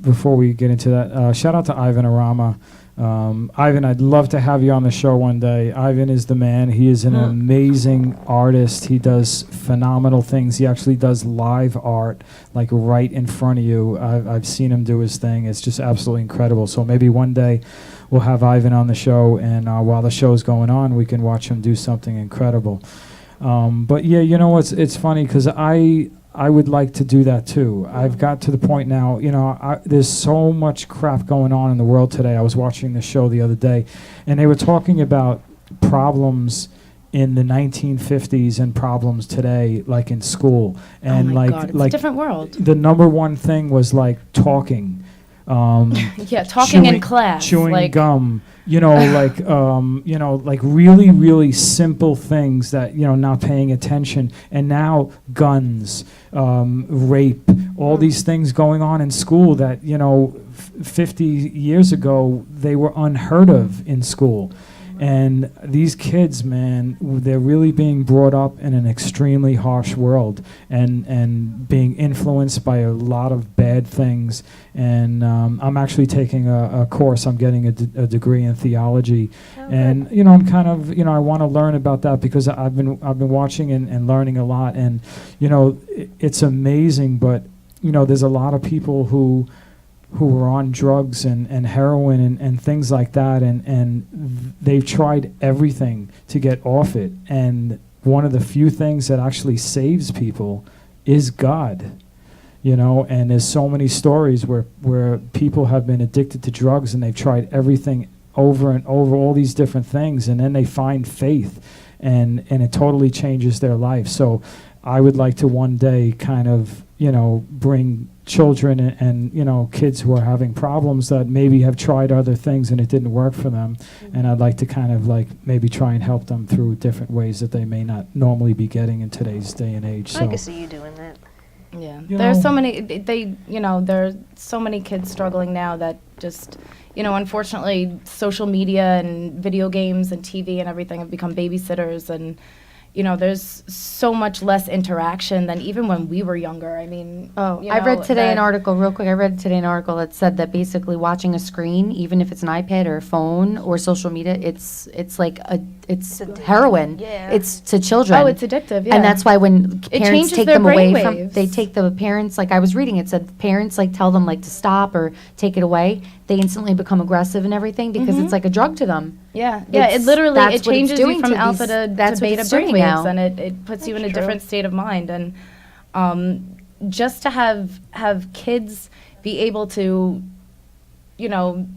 before we get into that, shout out to Ivan Arama. Ivan, I'd love to have you on the show one day. Ivan is the man. He is an amazing artist. He does phenomenal things. He actually does live art, like right in front of you. I've seen him do his thing. It's just absolutely incredible. So maybe one day we'll have Ivan on the show, and while the show's going on, we can watch him do something incredible. But yeah, you know, it's funny, because I would like to do that too. I've got to the point now, you know, there's so much crap going on in the world today. I was watching the show the other day, and they were talking about problems in the 1950s and problems today, like in school. And oh my like, God, it's like a different world. the number one thing was like talking. Yeah, talking in class. Chewing like, gum, you know, like, you know, like really, really simple things that, you know, not paying attention. And now guns, rape, all these things going on in school that, you know, 50 years ago, they were unheard of in school. And these kids, man, they're really being brought up in an extremely harsh world, and being influenced by a lot of bad things. And I'm actually taking a course. I'm getting a degree in theology, and you know, I'm kind of, you know, I want to learn about that, because I've been watching and learning a lot. And you know, it's amazing. But you know, there's a lot of people who are on drugs and heroin and things like that, and they've tried everything to get off it. And one of the few things that actually saves people is God, you know. And there's so many stories where people have been addicted to drugs, and they've tried everything over and over, all these different things, and then they find faith, and it totally changes their life. So I would like to one day kind of, bring children and kids who are having problems that maybe have tried other things and it didn't work for them. And I'd like to kind of like maybe try and help them through different ways that they may not normally be getting in today's day and age. I So can see you doing that. Yeah, You there's know- so many. There are so many kids struggling now that just, unfortunately, social media and video games and TV and everything have become babysitters, and there's so much less interaction than even when we were younger. I mean, I read today an article, real quick. I read today an article that said that basically watching a screen, even if it's an iPad or a phone or social media, it's like it's heroin. Yeah. It's to children. Oh, it's addictive. Yeah, And that's why when It parents changes take their them away brain from, waves. they take the parents, like I was reading, it said parents like tell them like to stop or take it away. They instantly become aggressive and everything because it's like a drug to them. Yeah, it It's- literally that's it what it's changes you doing from to alpha these- to that's what beta it's doing brainwaves, now. and it puts you in a true. different state of mind. And just to have kids be able to,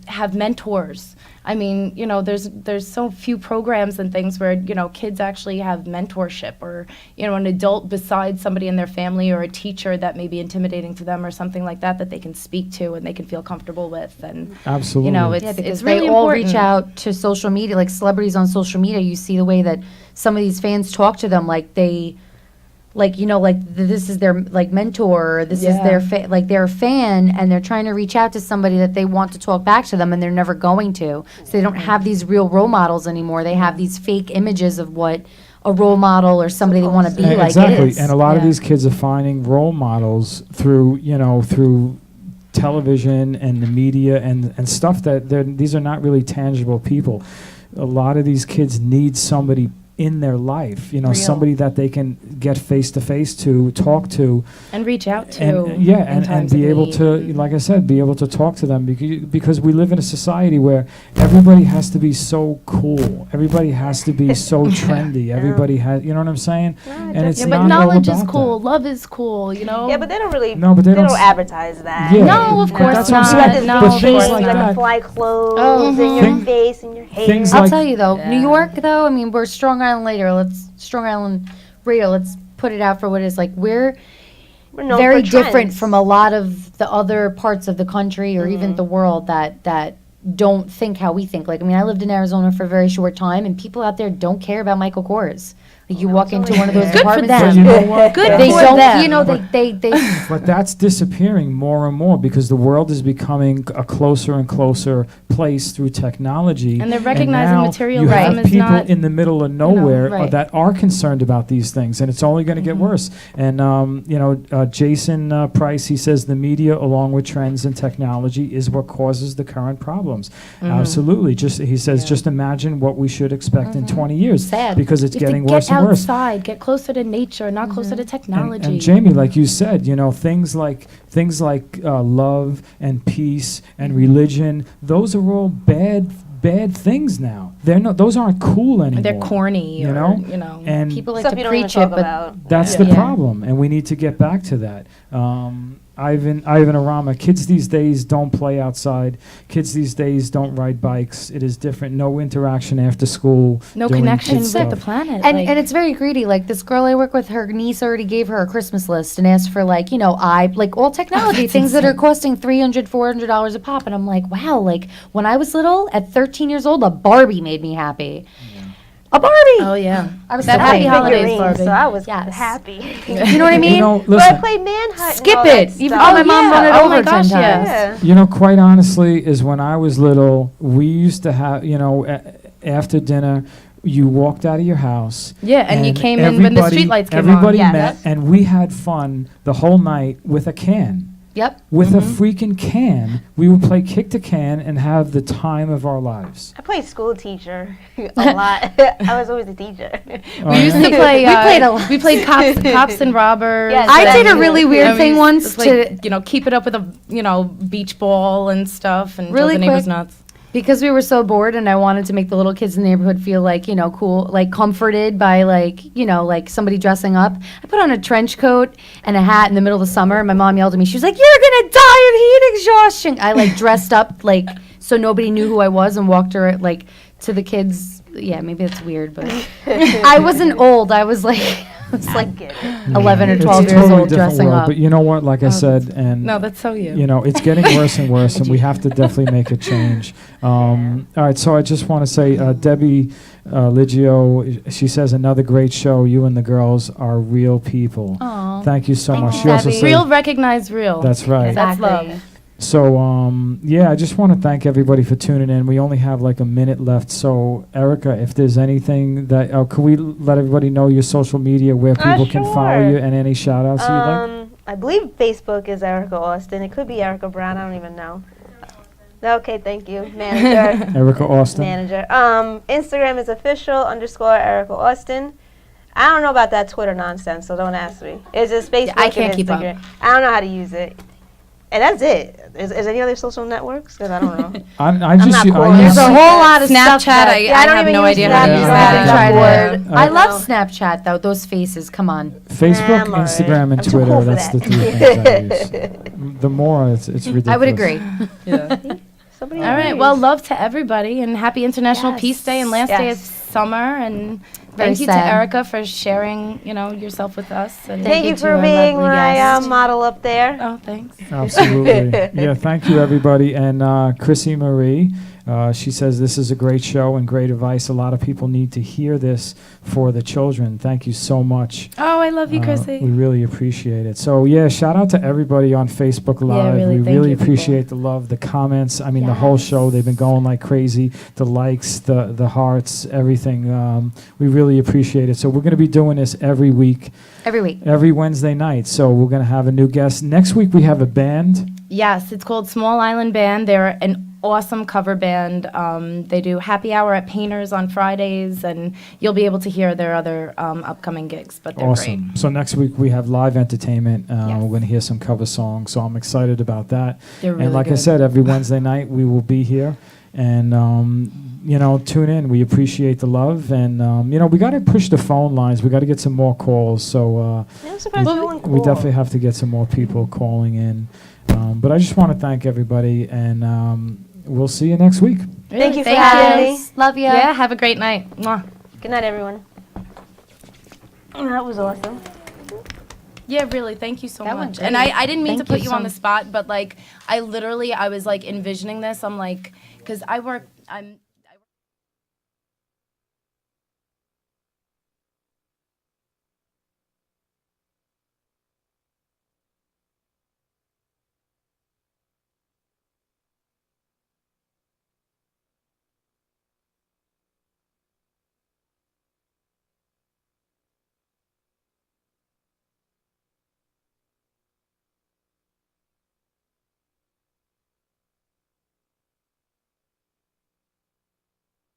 have mentors. I mean, there's so few programs and things where kids actually have mentorship, or an adult besides somebody in their family, or a teacher that may be intimidating to them or something like that that they can speak to and they can feel comfortable with. And absolutely. it's Yeah, because it's really they all important. reach out to social media, like celebrities on social media. You see the way that some of these fans talk to them, like they, this is their like mentor, or this is their like they're a fan, and they're trying to reach out to somebody that they want to talk back to them, and they're never going to. So they don't have these real role models anymore. They have these fake images of what a role model or somebody they want to be like exactly. is. And a lot of Yeah. these kids are finding role models through television and the media and stuff these are not really tangible people. A lot of these kids need somebody in their life, somebody that they can get face to face to, talk to, and reach out to. and be able to, like I said, be able to talk to them because we live in a society where everybody has to be so cool, everybody has to be so trendy, everybody has, you know what I'm saying? And it's Yeah, not but all knowledge is about cool, that. love is cool, Yeah, but they don't really. No, but they don't advertise that. Yeah. No, of course That's what I'm not. You got saying. this No, But big of things face, course you like got that. the fly clothes Oh, in your Thing- face and your hair. things I'll like- tell you though, Yeah. New York though, I mean, we're Strong Island Radio, let's put it out for what it is. Like we're We're known very for different trends. from a lot of the other parts of the country or even the world that don't think how we think. Like, I mean, I lived in Arizona for a very short time, and people out there don't care about Michael Kors. Like, you walk into one of those Good for apartments, them. But you know what? Good they for don't, them. you know, But- they But that's disappearing more and more because the world is becoming a closer and closer place through technology. And they're recognizing now materialism you have is people not, in the middle of nowhere right. that are concerned about these things, and it's only going to get worse. And Jason Price, he says the media, along with trends and technology, is what causes the current problems. Absolutely. He says, just imagine what we should expect in 20 years, Sad. because it's you have to getting get worse and worse. outside, get closer to nature, not closer to technology. And Jamie, like you said, things like love and peace and religion, those are all bad things now. Those aren't cool anymore. They're corny, you or, know? And people like Stuff to you don't even preach talk it, but about. that's Yeah. the problem, and we need to get back to that. Ivan Arama, kids these days don't play outside. Kids these days don't ride bikes. It is different. No interaction after school. no doing connection kid with stuff. the planet. And, like, and it's very greedy. Like this girl I work with, her niece already gave her a Christmas list and asked for like all technology things that are costing $300, $400 a pop. And I'm like, wow, like when I was little, at 13 years old, a Barbie made me happy. A Barbie. oh yeah, I was that so happy happy. holidays, Figurines, Barbie. so I was Yes. happy. You know what I mean? But Listen, I played Manhunt. Skip and all that it. Even stuff. though my mom run it Oh over my 10 gosh, times. Yeah. quite honestly, is when I was little, we used to have, after dinner, you walked out of your house. Yeah, and you came in when the streetlights came on. Everybody Yes. met, and we had fun the whole night with a can. Yep. With a freaking can, we would play kick the can and have the time of our lives. I played school teacher a lot. I was always a teacher. Oh, We used yeah? to play. We played a lot. We played cops and robbers. Yes, I did a exactly. really weird And we thing used once to, to keep it up with a beach ball and stuff, and Really drove the neighbors quick. nuts. because we were so bored and I wanted to make the little kids in the neighborhood feel like, cool, like comforted by like somebody dressing up. I put on a trench coat and a hat in the middle of the summer. My mom yelled at me. She was like, "You're going to die of heat exhaustion." I like dressed up like so nobody knew who I was and walked her like to the kids. Yeah, maybe that's weird, but I wasn't old. I was like It's I like get it. 11 or It's 12 a years totally old different dressing world, up. but you know what? Like I said, and No, that's so you. you know, it's getting worse and worse, and we have to definitely make a change. All right, so I just want to say, Debbie Liggio, she says, another great show. You and the girls are real people. Aw. Thank you so Thanks, much. She also Debbie. says, Real recognize real. that's right. That's love. So, yeah, I just want to thank everybody for tuning in. We only have like a minute left. So, Erica, if there's anything that, could we let everybody know your social media, where people can follow Sure. you, and any shout outs you'd like? I believe Facebook is Erica Austin. It could be Erica Brown. I don't even know. Okay, thank you, manager. Erica Austin. Manager. Instagram is official_Erica Austin. I don't know about that Twitter nonsense, so don't ask me. It's just Facebook I can't and keep up. Instagram. I don't know how to use it. And that's it. Is any other social networks? Because I don't know. I just not u- cool. I There's use a whole lot of Snapchat, stuff that- I Yeah, I don't have even no use idea how to Snapchat. use I that. haven't tried Yeah. it. I I love know. Snapchat though. Those faces, come on. Facebook, I'm all right. Instagram, and I'm too Twitter. cool for That's the that. three things I use. The more, it's ridiculous. I would agree. Somebody All right. agrees. Well, love to everybody, and happy International Yes. Peace Day and last day of Yes. summer. And Very thank you to sad. Erica for sharing, yourself with us. And Thank you to for our being lovely my guest. model up there. Oh, thanks. Absolutely. Yeah, thank you, everybody. And Krisi Marie, she says this is a great show and great advice. A lot of people need to hear this for the children. Thank you so much. Oh, I love you, We Krisi. really appreciate it. So, yeah, shout out to everybody on Facebook Live. really, We thank really you, people. appreciate the love, the comments. I mean, the whole show, they've been going like crazy. The likes, the hearts, everything. We really appreciate it. So, we're going to be doing this every week, Every week. every Wednesday night. So, we're going to have a new guest. Next week, we have a band. Yes, it's called Small Island Band. They're an awesome cover band. They do happy hour at Painters on Fridays, and you'll be able to hear their other upcoming gigs. But they're Awesome. great. So next week we have live entertainment. Yes. We're going to hear some cover songs. So I'm excited about that. They're really and like I good. said, every Wednesday night we will be here. And, tune in. We appreciate the love. And, we got to push the phone lines. We got to get some more calls. So Yeah, I'm surprised no one we called. definitely have to get some more people calling in. But I just want to thank everybody. And we'll see you next week. Thank you for Thank having you. me. Love you. Yeah, have a great night. Mwah. Good night, everyone. That was awesome. Yeah, really. Thank you so That went much. And great. I didn't mean Thank to put you you so on the spot, but I was envisioning this. I'm like, because I'm